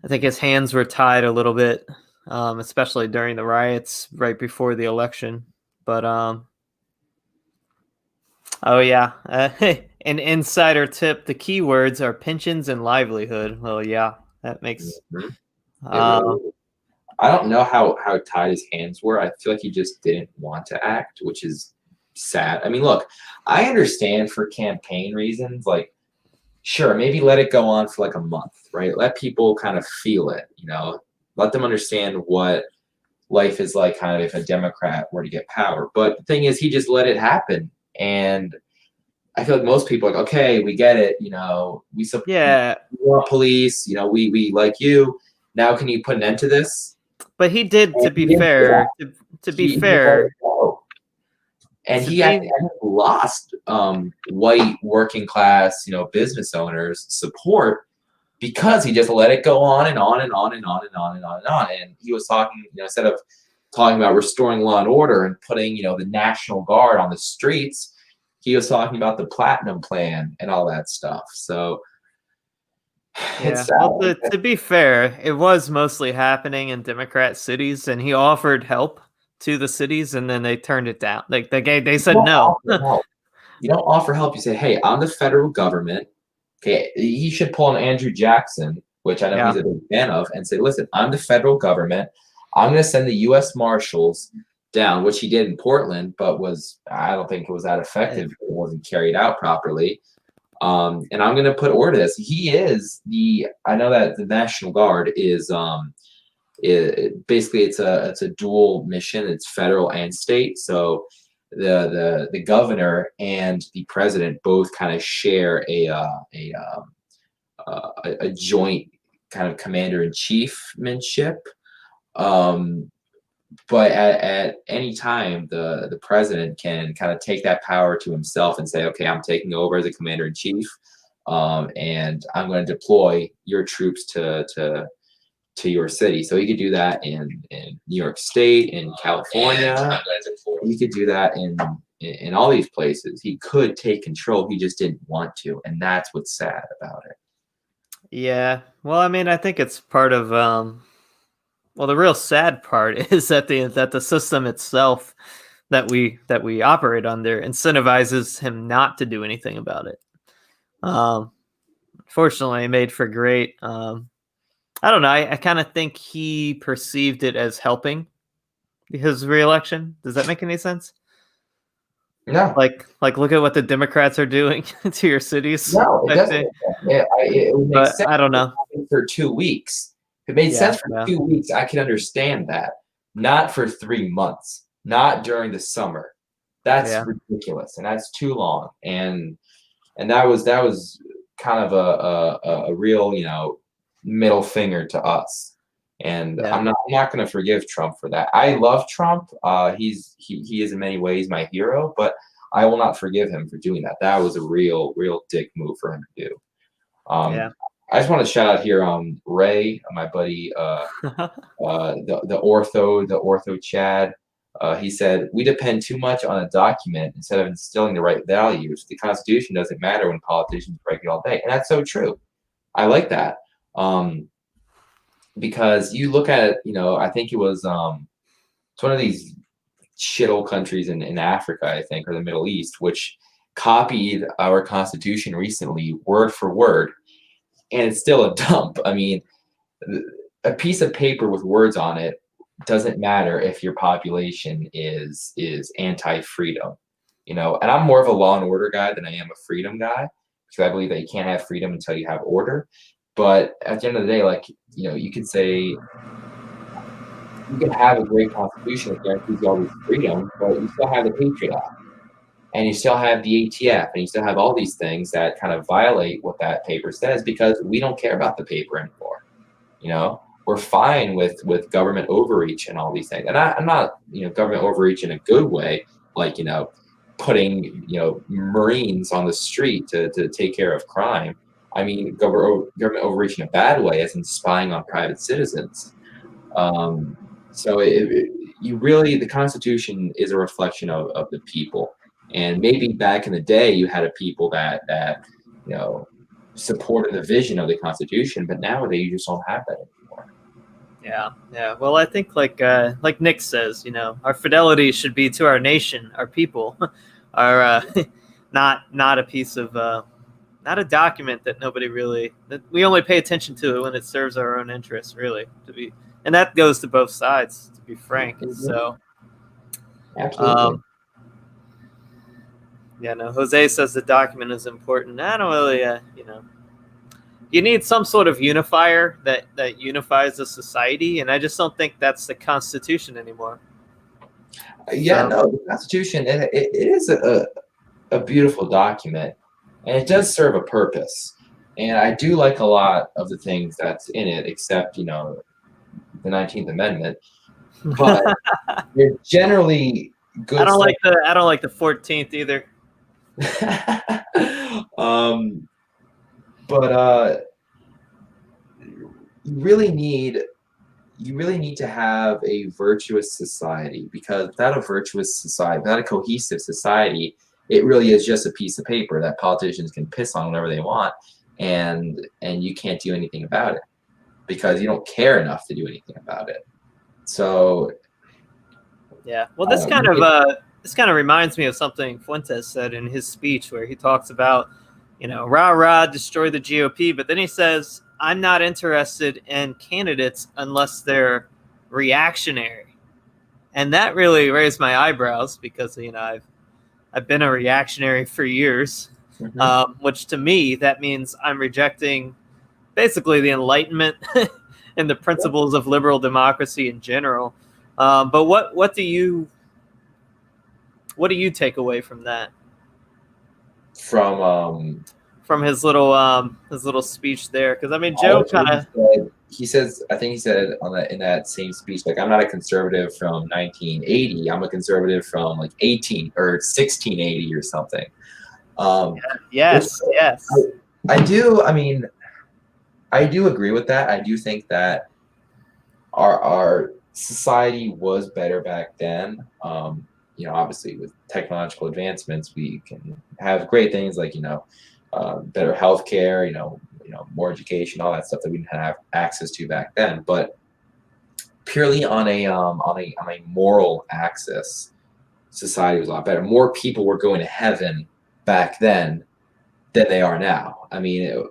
his hands were tied a little bit, especially during the riots right before the election. But oh yeah, an insider tip: the keywords are pensions and livelihood. Well, yeah, that makes. I don't know how tied his hands were. I feel like he just didn't want to act, which is sad. I mean, look, I understand for campaign reasons, like, sure, maybe let it go on for like a month, right? Let people kind of feel it, let them understand what life is like kind of if a Democrat were to get power. But the thing is, he just let it happen. And I feel like most people are like, okay, we get it. We Yeah, want police. We like you. Now, can you put an end to this? but he did. To And be he didn't do that. fair, to be He let it fair, go. And to he at the be end lost white working class, business owners support because he just let it go on and on and on and on and on and on and on. And he was talking, instead of talking about restoring law and order and putting, the National Guard on the streets, he was talking about the Platinum Plan and all that stuff. So it's yeah. sad. Well, to be fair, it was mostly happening in Democrat cities, and he offered help to the cities, and then they turned it down. Like they You said don't no. offer help. You don't offer help. You say, hey, I'm the federal government. Okay, he should pull an Andrew Jackson, which I know Yeah. he's a big fan of, and say, listen, I'm the federal government. I'm going to send the U.S. Marshals down, which he did in Portland, but I don't think it was that effective. It wasn't carried out properly. And I'm going to put order to this. I know that the National Guard is basically it's a dual mission. It's federal and state. So the governor and the president both kind of share a joint kind of commander in chiefmanship. But at any time, the president can kind of take that power to himself and say, okay, I'm taking over as a commander in chief, and I'm going to deploy your troops to your city. So he could do that in New York State, in California. He could do that in all these places. He could take control. He just didn't want to, and that's what's sad about it. Yeah. Well, I mean, I think it's part of well, the real sad part is that the system itself that we operate under incentivizes him not to do anything about it. Fortunately, it made for great. I don't know. I kind of think he perceived it as helping his reelection. Does that make any sense? No, Like look at what the Democrats are doing to your cities. no, it I doesn't. think, It would make but sense I don't know. for 2 weeks. If it made Yeah, sense for yeah, 2 weeks, I can understand that. Not for 3 months. Not during the summer. That's yeah, ridiculous, and that's too long. And that was kind of a real middle finger to us. And yeah. I'm not going to forgive Trump for that. I love Trump. He is in many ways my hero, but I will not forgive him for doing that. That was a real dick move for him to do. Yeah. I just want to shout out here Ray, my buddy, the ortho Chad. He said, we depend too much on a document instead of instilling the right values. The Constitution doesn't matter when politicians break it all day. And that's so true. I like that. Because you look at it, I think it's one of these shithole countries in Africa, I think, or the Middle East, which copied our Constitution recently, word for word, and it's still a dump. I mean, a piece of paper with words on it doesn't matter if your population is anti-freedom, and I'm more of a law and order guy than I am a freedom guy, because I believe that you can't have freedom until you have order. But at the end of the day, like, you could say you can have a great constitution that guarantees you all this freedom, but you still have the Patriot Act, and you still have the ATF, and you still have all these things that kind of violate what that paper says, because we don't care about the paper anymore. We're fine with government overreach and all these things. And I'm not, government overreach in a good way, like, putting, Marines on the street to take care of crime. I mean, government overreach in a bad way, as in spying on private citizens. So the Constitution is a reflection of the people. And maybe back in the day, you had a people that supported the vision of the Constitution, but nowadays you just don't have that anymore. Yeah, yeah. Well, I think like Nick says, our fidelity should be to our nation, our people, our not a piece of not a document that that we only pay attention to it when it serves our own interests, really. And that goes to both sides, to be frank. Mm-hmm. So, Absolutely. Yeah, no. Jose says the document is important. I don't really, you need some sort of unifier that unifies the society, and I just don't think that's the Constitution anymore. Yeah, So no, the Constitution, it is a beautiful document, and it does serve a purpose. And I do like a lot of the things that's in it, except, you know, the 19th Amendment. But they're generally I good don't stuff. like the 14th either. um, but you really need to have a virtuous society, because without a virtuous society, without a cohesive society, it really is just a piece of paper that politicians can piss on whenever they want, and you can't do anything about it because you don't care enough to do anything about it. So Yeah. Well, I don't know. this kind of reminds me of something Fuentes said in his speech, where he talks about, rah rah, destroy the GOP, but then he says, "I'm not interested in candidates unless they're reactionary," and that really raised my eyebrows because I've been a reactionary for years, Mhm. which to me that means I'm rejecting basically the Enlightenment and the principles of liberal democracy in general. But what do you take away from that? From From his little speech there? Because I mean, I Joe like kind what of he says. I think he said on that in that same speech, like, I'm not a conservative from 1980. I'm a conservative from like 18 or 1680 or something. Which yes. I do. I mean, I do agree with that. I do think that our society was better back then. You know, obviously with technological advancements, we can have great things like, better healthcare, more education, all that stuff that we didn't have access to back then. But purely on a moral axis, society was a lot better. More people were going to heaven back then than they are now. I mean,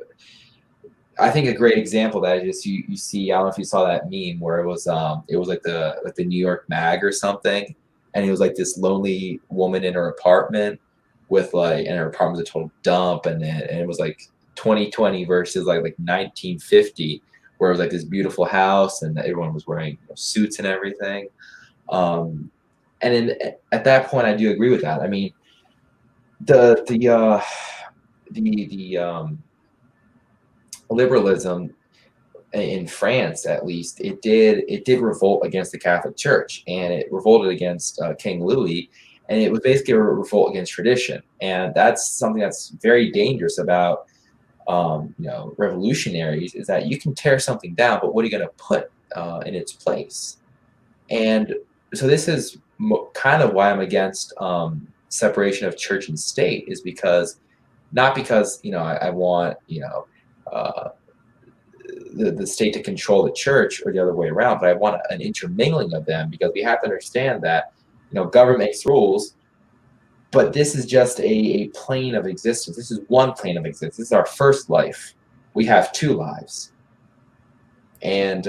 I think a great example that you see, I don't know if you saw that meme where it was like the New York Mag or something, and it was like this lonely woman in her apartment and her apartment was a total dump, and it was like 2020 versus like 1950, where it was like this beautiful house and everyone was wearing suits and everything. Um, and at that point, I do agree with that. I mean, the liberalism in France, at least, it did revolt against the Catholic Church, and it revolted against King Louis, and it was basically a revolt against tradition, and that's something that's very dangerous about revolutionaries, is that you can tear something down, but what are you going to put in its place? And so this is kind of why I'm against separation of church and state, is because not because I want uh, the state to control the church or the other way around, but I want an intermingling of them, because we have to understand that government makes rules, but this is just a plane of existence. This is one plane of existence. This is our first life. We have two lives, and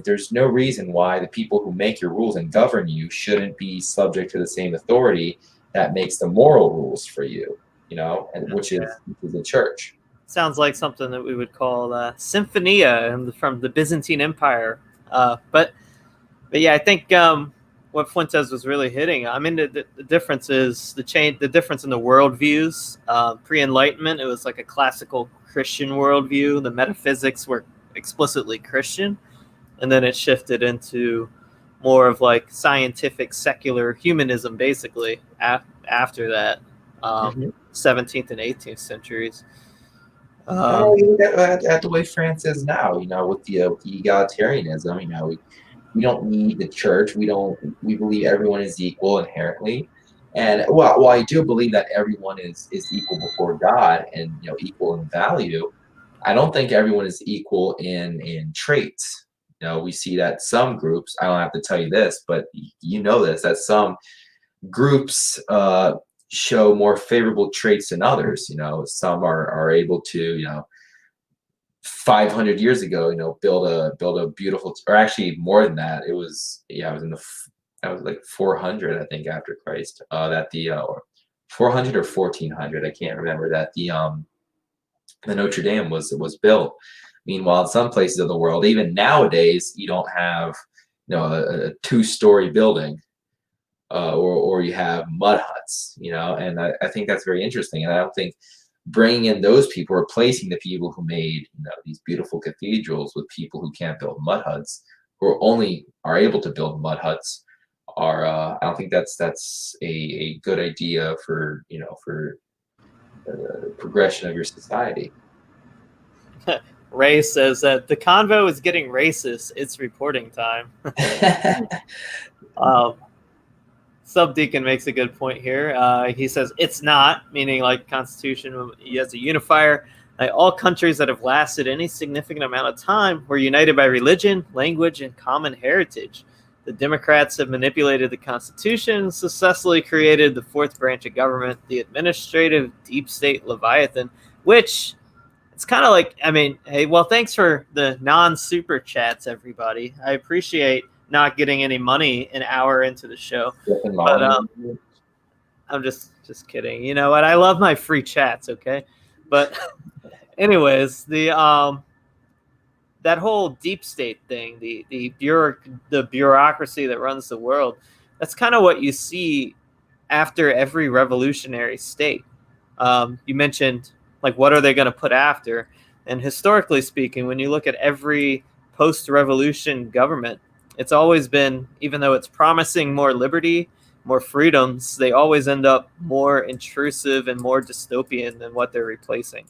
there's no reason why the people who make your rules and govern you shouldn't be subject to the same authority that makes the moral rules for you, and which is the church. Sounds like something that we would call Symphonia from the Byzantine Empire. But yeah, I think what Fuentes was really hitting. I mean, the difference is the difference in the worldviews. Pre-Enlightenment, it was like a classical Christian worldview. The metaphysics were explicitly Christian, and then it shifted into more of like scientific secular humanism, basically after that, 17th and 18th centuries. Oh, you look at the way France is now, with the egalitarianism. We don't need the church. We believe everyone is equal inherently. And while I do believe that everyone is equal before God, and equal in value, I don't think everyone is equal in traits. We see that some groups, I don't have to tell you this, but this, that some groups show more favorable traits than others. Some are able to, 500 years ago, build a beautiful, or actually more than that. It was, yeah, it was I was like 400, I think, after Christ. That the 400 or 1400, I can't remember, that the Notre Dame was built. Meanwhile, in some places of the world, even nowadays, you don't have a two-story building, or you have mud huts, and I think that's very interesting. And I don't think bringing in those people, replacing the people who made these beautiful cathedrals with people who can't build mud huts, who only are able to build mud huts, I don't think that's a good idea for the progression of your society. Ray says that the convo is getting racist. It's reporting time. Subdeacon makes a good point here. He says it's not, meaning like Constitution as a unifier. All countries that have lasted any significant amount of time were united by religion, language, and common heritage. The Democrats have manipulated the Constitution and successfully created the fourth branch of government, the administrative deep state Leviathan, which it's kind of like, hey, well, thanks for the non-super chats, everybody. I appreciate not getting any money an hour into the show. But I'm just kidding. You know what? I love my free chats, okay? But anyways, the that whole deep state thing, the bureaucracy that runs the world, that's kind of what you see after every revolutionary state. You mentioned, like, what are they going to put after? And historically speaking, when you look at every post-revolution government, it's always been, even though it's promising more liberty, more freedoms, they always end up more intrusive and more dystopian than what they're replacing.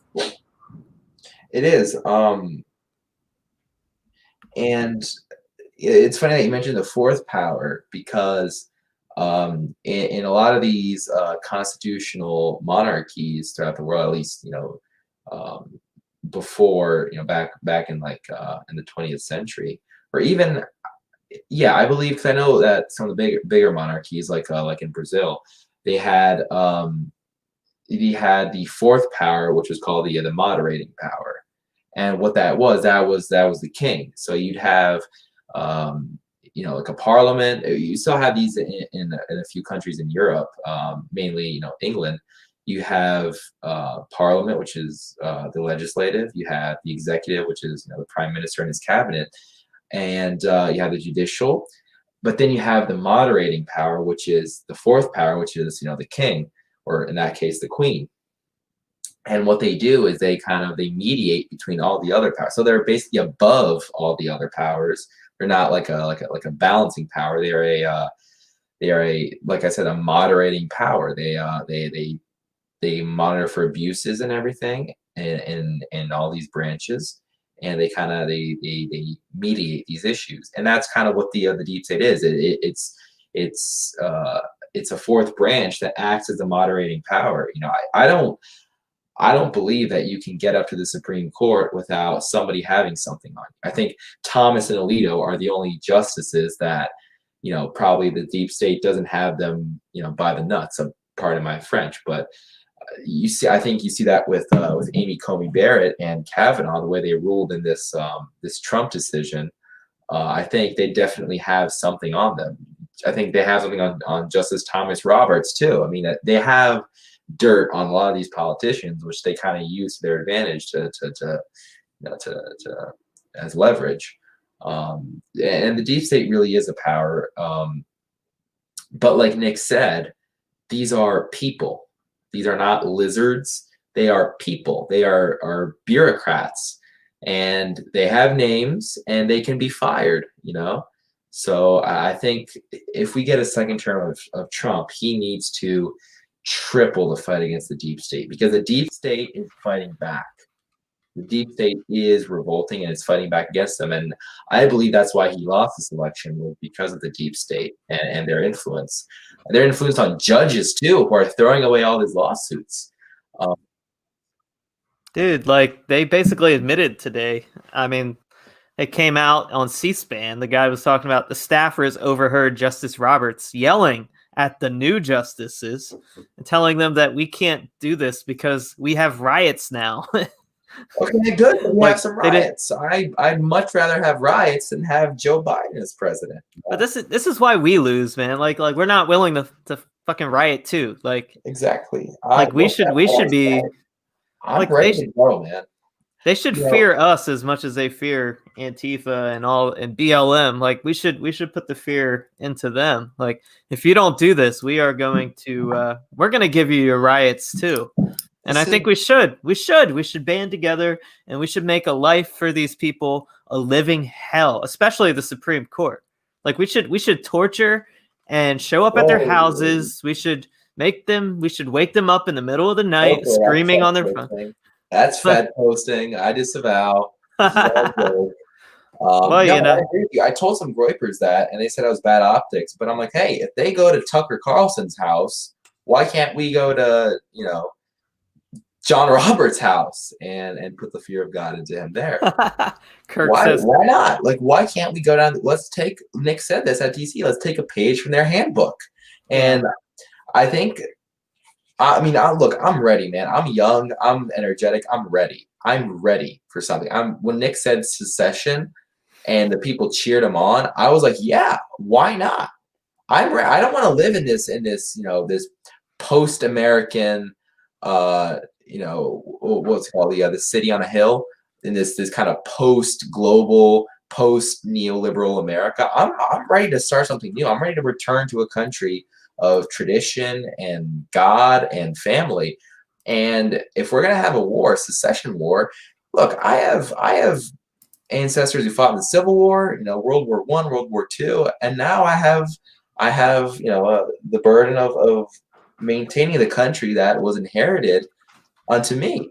It is. And it's funny that you mentioned the fourth power, because in a lot of these constitutional monarchies throughout the world, at least before back in in the 20th century, or even I believe, because I know that some of the bigger monarchies, like in Brazil, they had the fourth power, which was called the moderating power. And what that was the king. So you'd have like a parliament. You still have these in a few countries in Europe, mainly England. You have parliament, which is the legislative. You have the executive, which is the prime minister and his cabinet, and you have the judicial. But then you have the moderating power, which is the fourth power, which is the king, or in that case the queen. And what they do is they mediate between all the other powers. So they're basically above all the other powers. They're not like a balancing power. They are a like I said, a moderating power. They monitor for abuses and everything, and all these branches, and they mediate these issues. And that's kind of what the deep state is. It's a fourth branch that acts as a moderating power. I don't believe that you can get up to the Supreme Court without somebody having something on you. I think Thomas and Alito are the only justices that, probably the deep state doesn't have them, by the nuts. Pardon my French, but I think you see that with Amy Coney Barrett and Kavanaugh, the way they ruled in this Trump decision. I think they definitely have something on them. I think they have something on Justice Thomas Roberts too. I mean, they have dirt on a lot of these politicians, which they kind of use to their advantage to as leverage. And the deep state really is a power. But like Nick said, these are people. These are not lizards. They are people. They are bureaucrats, and they have names, and they can be fired. So I think if we get a second term of Trump, he needs to triple the fight against the deep state, because the deep state is fighting back. The deep state is revolting and it's fighting back against them. And I believe that's why he lost this election, because of the deep state and their influence. And their influence on judges too, who are throwing away all these lawsuits. Dude, like, they basically admitted today. I mean, it came out on C-SPAN. The guy was talking about the staffers overheard Justice Roberts yelling at the new justices and telling them that we can't do this because we have riots now. Okay, good. We have some riots. I'd much rather have riots than have Joe Biden as president. But this is why we lose, man. Like we're not willing to fucking riot too. Like, exactly. Like we should be. I'm Like ready to go, man. they should You know, fear us as much as they fear Antifa and BLM. Like we should put the fear into them. Like if you don't do this, we are going to we're going to give you your riots too. And I this is think we should band together and we should make a life for these people a living hell, especially the Supreme Court. Like we should torture and show up at their whoa. houses. We should wake them up in the middle of the night Okay, that's screaming Fed on their phone. posting. That's Fed posting. I disavow. This is all joke. Well, No, you I know. agree with you. I told some Groypers that, and they said I was bad optics. But I'm like, hey, if they go to Tucker Carlson's house, why can't we go to, John Roberts' house and put the fear of God into him there? Kirk says, Why not? Like, why can't we go down? Let's take, Nick said this at DC, let's take a page from their handbook. yeah. And I think, look, I'm ready, man. I'm young, I'm energetic, I'm ready. I'm ready for something. When Nick said secession and the people cheered him on, I was like, yeah, why not? I don't want to live in this, this post-American, what's it called, the city on a hill, in this kind of post-global, post-neoliberal America. I'm ready to start something new. I'm ready to return to a country of tradition and God and family. And if we're gonna have a war, a secession war, look, I have ancestors who fought in the Civil War, World War I, World War II, and now I have the burden of maintaining the country that was inherited unto me.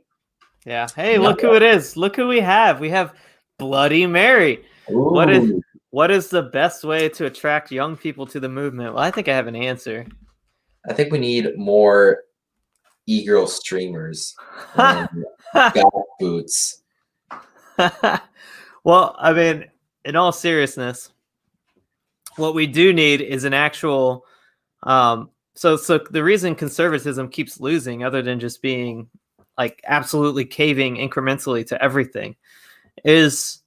Yeah. Hey, You know? look who it is. Look who we have. We have Bloody Mary. What is Ooh, what is the best way to attract young people to the movement? Well, I think I have an answer. I think we need more e-girl streamers and goth boots. Well, I mean, in all seriousness, what we do need is an actual so the reason conservatism keeps losing, other than just being like absolutely caving incrementally to everything, is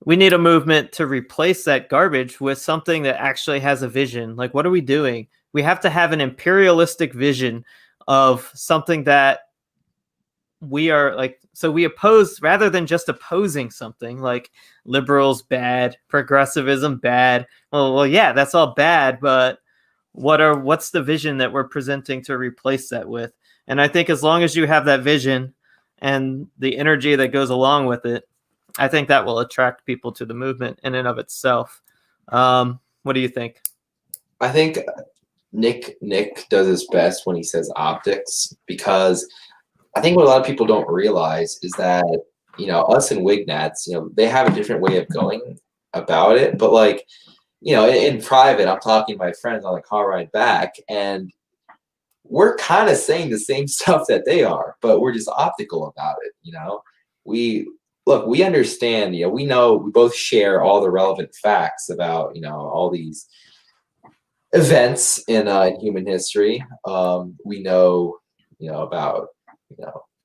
we need a movement to replace that garbage with something that actually has a vision. Like, what are we doing? We have to have an imperialistic vision of something that we are like, so we oppose, rather than just opposing something like liberals bad, progressivism bad. Well, yeah, that's all bad, but what's the vision that we're presenting to replace that with? And I think as long as you have that vision and the energy that goes along with it, I think that will attract people to the movement in and of itself. What do you think? I think Nick does his best when he says optics, because I think what a lot of people don't realize is that, us and Wignats, they have a different way of going about it. But like, in private, I'm talking to my friends on the car ride back, and we're kind of saying the same stuff that they are, but we're just optical about it. We understand, we know, we both share all the relevant facts about, all these events in human history. We know, about,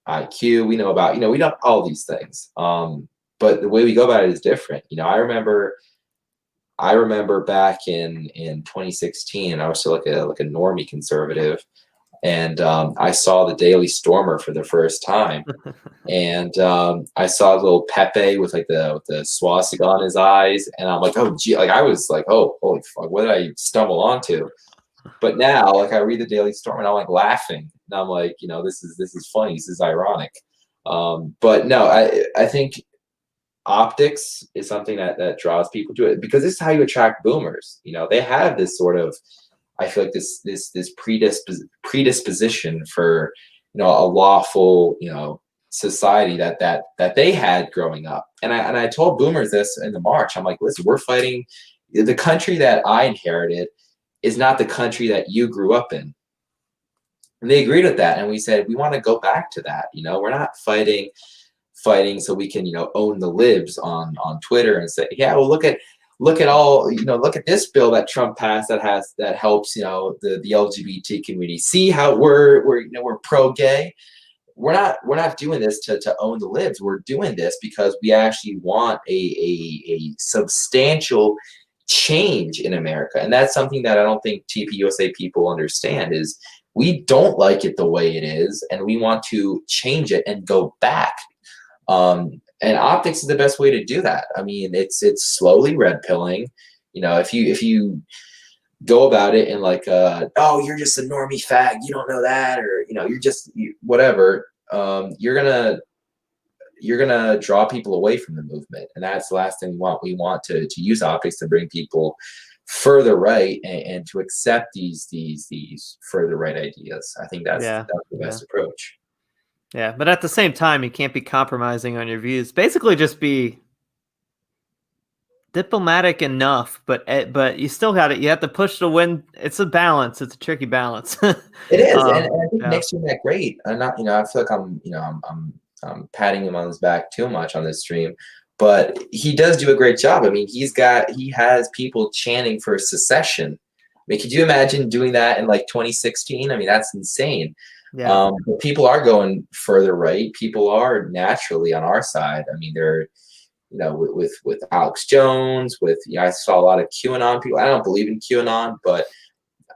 IQ, we know about, we know all these things. But the way we go about it is different. I remember back in 2016, I was still like a normie conservative, and I saw the Daily Stormer for the first time, and I saw little Pepe with like the swastika on his eyes, and I'm like, oh gee, like I was like, oh holy fuck, what did I stumble onto? But now, like, I read the Daily Stormer and I'm like laughing, and I'm like, this is funny, this is ironic. But no, I think optics is something that draws people to it, because this is how you attract boomers. They have this sort of, I feel like this predisposition for, a lawful, society that they had growing up. And I told boomers this in the march. I'm like, listen, we're fighting, the country that I inherited is not the country that you grew up in. And they agreed with that, and we said we want to go back to that. We're not fighting so we can, own the libs on Twitter and say, yeah, well, look at all, look at this bill that Trump passed that helps, the LGBT community. See how we're pro-gay. We're not doing this to own the libs. We're doing this because we actually want a substantial change in America. And that's something that I don't think TPUSA people understand, is we don't like it the way it is, and we want to change it and go back. And optics is the best way to do that. I mean, it's slowly red pilling. If you go about it in like, oh, you're just a normie fag, you don't know that, or you're just whatever. You're gonna draw people away from the movement, and that's the last thing we want. We want to use optics to bring people further right, and to accept these further right ideas. I think that's the best approach. Yeah, but at the same time, you can't be compromising on your views. Basically, just be diplomatic enough, but you still got it. You have to push the win. It's a balance. It's a tricky balance. It is, and I think Nick's doing that great. I'm not, I feel like I'm patting him on his back too much on this stream, but he does do a great job. I mean, he has people chanting for secession. I mean, could you imagine doing that in like 2016? I mean, that's insane. Yeah. But people are going further right. People are naturally on our side. I mean, they're, with Alex Jones, I saw a lot of QAnon people. I don't believe in QAnon, but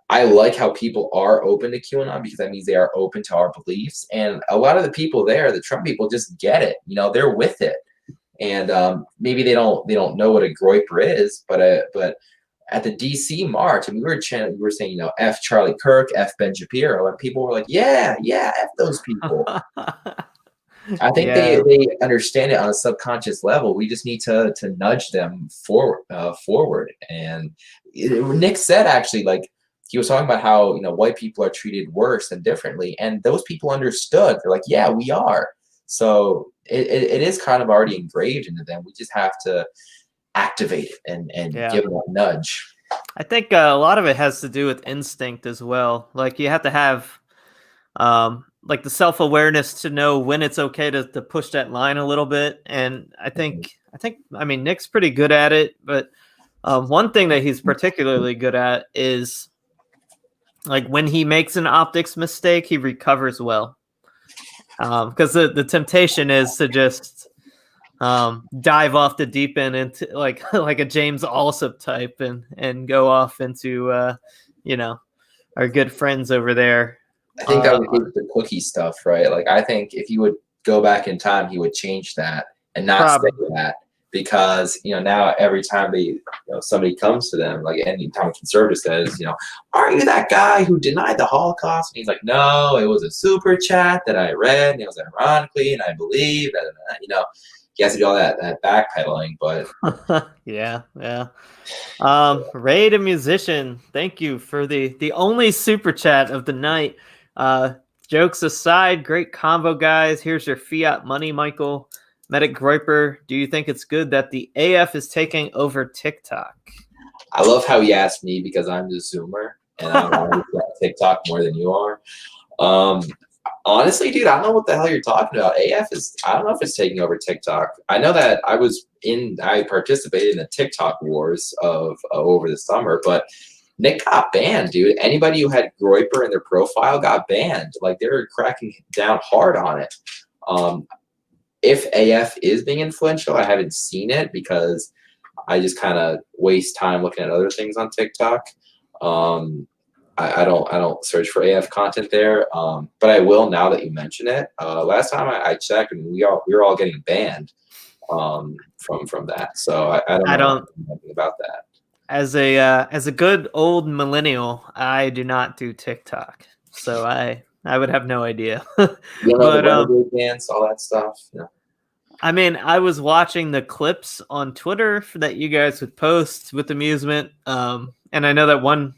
I like how people are open to QAnon, because that means they are open to our beliefs. And a lot of the people there, the Trump people, just get it. They're with it. And maybe they don't know what a Groyper is, but at the DC march, I mean, we were saying, F Charlie Kirk, F Ben Shapiro, and people were like, yeah, F those people. I think they understand it on a subconscious level. We just need to nudge them forward. And Nick said, actually, like, he was talking about how white people are treated worse and differently, and those people understood. They're like, yeah, we are. So it is kind of already engraved into them. We just have to activate it and give them a nudge. I think a lot of it has to do with instinct as well. Like, you have to have like the self-awareness to know when it's okay to push that line a little bit. And I mean, Nick's pretty good at it, but one thing that he's particularly good at is, like, when he makes an optics mistake, he recovers well. Because the temptation is to just dive off the deep end into like a James Alsop type and go off into our good friends over there. I think that would be the cookie stuff, right? Like, I think if he would go back in time, he would change that and not say that, because now every time somebody comes to them, like any time a conservative says, are you that guy who denied the Holocaust? And he's like, no, it was a super chat that I read, and it was ironically, and I believe that, he has to do all that backpedaling. But yeah. Ray the Musician, thank you for the only super chat of the night. Jokes aside, great combo, guys. Here's your fiat money, Michael. Medic Groyper, do you think it's good that the AF is taking over TikTok? I love how he asked me, because I'm the Zoomer and I'm on TikTok more than you are. Honestly, dude, I don't know what the hell you're talking about. I don't know if it's taking over TikTok. I know that I participated in the TikTok wars of over the summer, but Nick got banned, dude. Anybody who had Groyper in their profile got banned. Like, they were cracking down hard on it. If AF is being influential, I haven't seen it, because I just kind of waste time looking at other things on TikTok. I don't search for AF content there, but I will now that you mention it. Last time I checked, and we were all getting banned from that. So I don't know anything about that. As a good old millennial, I do not do TikTok, so I would have no idea. But the dance, all that stuff. Yeah. I mean, I was watching the clips on Twitter that you guys would post with amusement, and I know that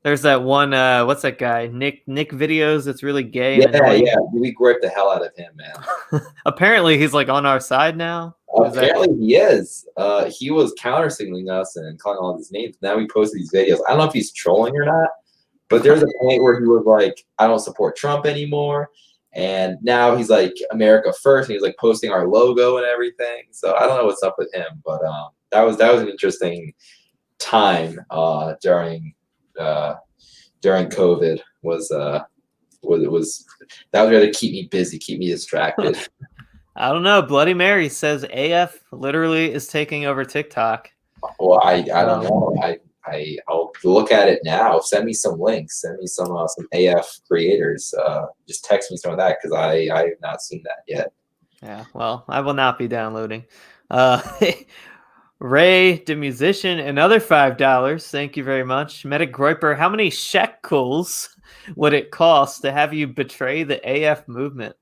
there's that one. What's that guy? Nick videos. That's really gay. Yeah. We gripe the hell out of him, man. Apparently, he's like on our side now. Apparently he is. He was counter signaling us and calling all these names. Now we post these videos. I don't know if he's trolling or not, but there's a point where he was like, I don't support Trump anymore. And now he's like, America first. And he was like posting our logo and everything. So I don't know what's up with him, but that was an interesting time during COVID. That was going to keep me busy, keep me distracted. I don't know. Bloody Mary says AF literally is taking over TikTok. Well, I don't know. I'll look at it now. Send me some links. Send me some AF creators. Just text me some of that because I have not seen that yet. Yeah, well, I will not be downloading. Uh, Ray, the musician, another $5. Thank you very much. Medic Groyper, how many shekels would it cost to have you betray the AF movement?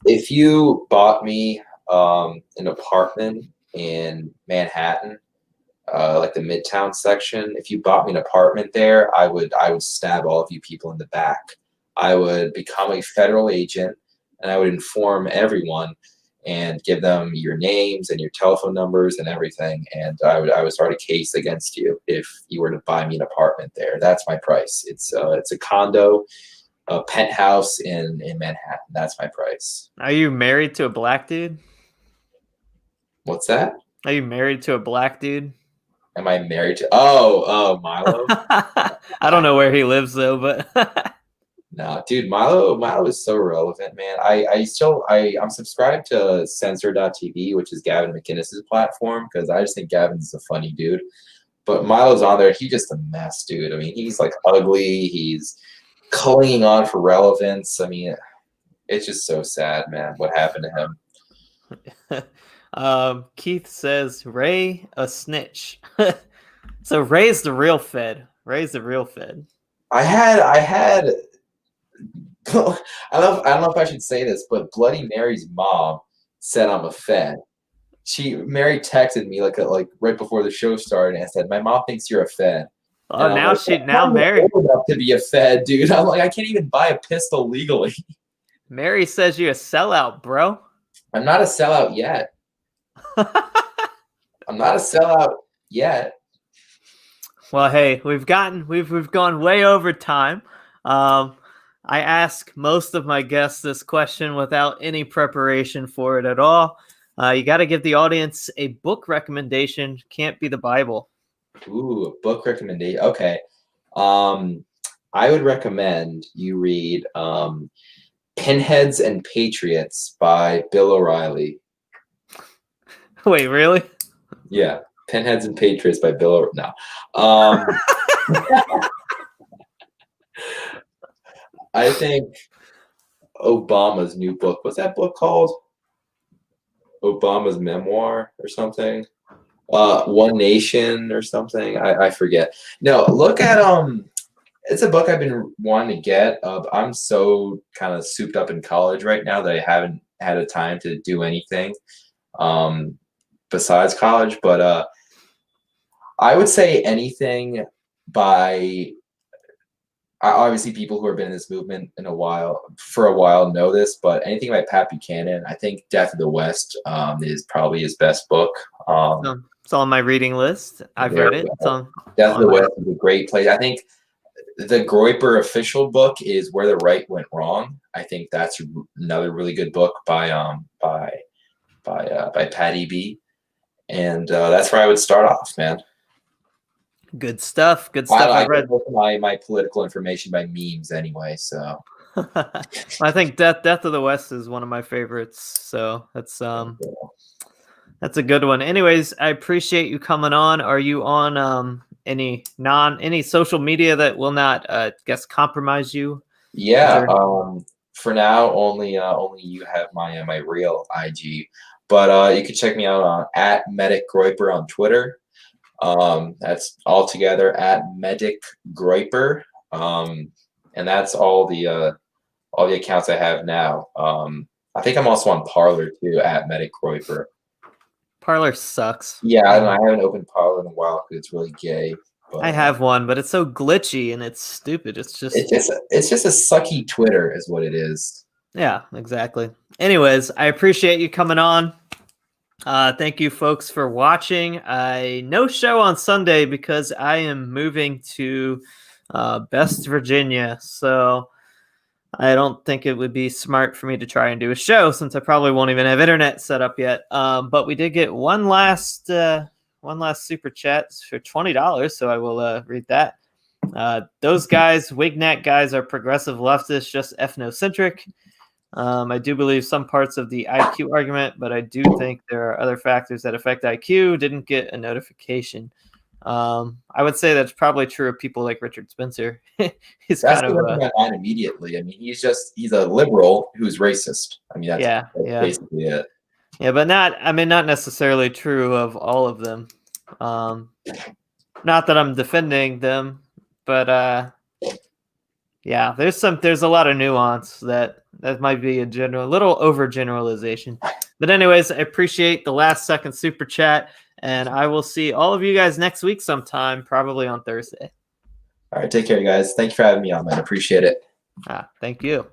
If you bought me an apartment in Manhattan, like the Midtown section, if you bought me an apartment there, I would stab all of you people in the back. I would become a federal agent, and I would inform everyone and give them your names and your telephone numbers and everything, and I would start a case against you if you were to buy me an apartment there. That's my price. It's a condo, a penthouse in Manhattan. That's my price. Are you married to a black dude? What's that? Are you married to a black dude? Am I married to? Oh, Milo. I don't know where he lives though, but No, dude, Milo is so relevant, man. I'm subscribed to Censor.tv, which is Gavin McInnes's platform, because I just think Gavin's a funny dude. But Milo's on there, he's just a mess, dude. I mean, he's like ugly, he's clinging on for relevance. I mean, it's just so sad, man, what happened to him. Keith says Ray a snitch. So Ray's the real Fed. Ray's the real Fed. I had I don't know if I should say this, but Bloody Mary's mom said I'm a Fed. Mary texted me like right before the show started and said, "My mom thinks you're a Fed." Oh, now Mary old enough to be a Fed, dude. I'm like, I can't even buy a pistol legally. Mary says you're a sellout, bro. I'm not a sellout yet. I'm not a sellout yet. Well, hey, we've gone way over time. I ask most of my guests this question without any preparation for it at all. You got to give the audience a book recommendation. Can't be the Bible. Ooh, a book recommendation. Okay. I would recommend you read Pinheads and Patriots by Bill O'Reilly. Wait, really? Yeah. Pinheads and Patriots by Bill O'Reilly. No. I think Obama's new book. What's that book called? Obama's memoir or something? One Nation or something. I forget. No, look at it's a book I've been wanting to get. I'm so kind of souped up in college right now that I haven't had a time to do anything besides college. But I would say anything by obviously people who have been in this movement for a while know this, but anything by Pat Buchanan. I think Death of the West is probably his best book. It's on my reading list. I've read it. Death of the West is a great place. I think the Groyper official book is Where the Right Went Wrong. I think that's another really good book by Patty B. And that's where I would start off, man. Good stuff. Good stuff. I read my political information by memes anyway, so I think Death of the West is one of my favorites. So that's a good one. Anyways, I appreciate you coming on. Are you on any social media that will not compromise you? Yeah. For now, only you have my real IG, but you can check me out on at Medic Groyper on Twitter. That's all together at Medic Groyper. And that's all the accounts I have now. I think I'm also on Parler too at Medic Groyper. Parler sucks. Yeah, I haven't opened Parler in a while because it's really gay. But, I have one, but it's so glitchy and it's stupid. It's just a sucky Twitter is what it is. Yeah, exactly. Anyways, I appreciate you coming on. Thank you folks for watching. No show on Sunday because I am moving to Best Virginia, so I don't think it would be smart for me to try and do a show since I probably won't even have internet set up yet. But we did get one last super chat for $20, so I will read that. Those guys, Wignac guys, are progressive leftists, just ethnocentric. I do believe some parts of the IQ argument, but I do think there are other factors that affect IQ. Didn't get a notification. I would say that's probably true of people like Richard Spencer. He's That's kind what of went through my mind immediately. I mean, he's a liberal who's racist. I mean, that's yeah. basically it. Yeah, but not necessarily true of all of them. Not that I'm defending them, but yeah, there's a lot of nuance that might be a little overgeneralization. But anyways, I appreciate the last second super chat, and I will see all of you guys next week sometime, probably on Thursday. All right, take care, guys. Thanks for having me on, man. Appreciate it. Thank you.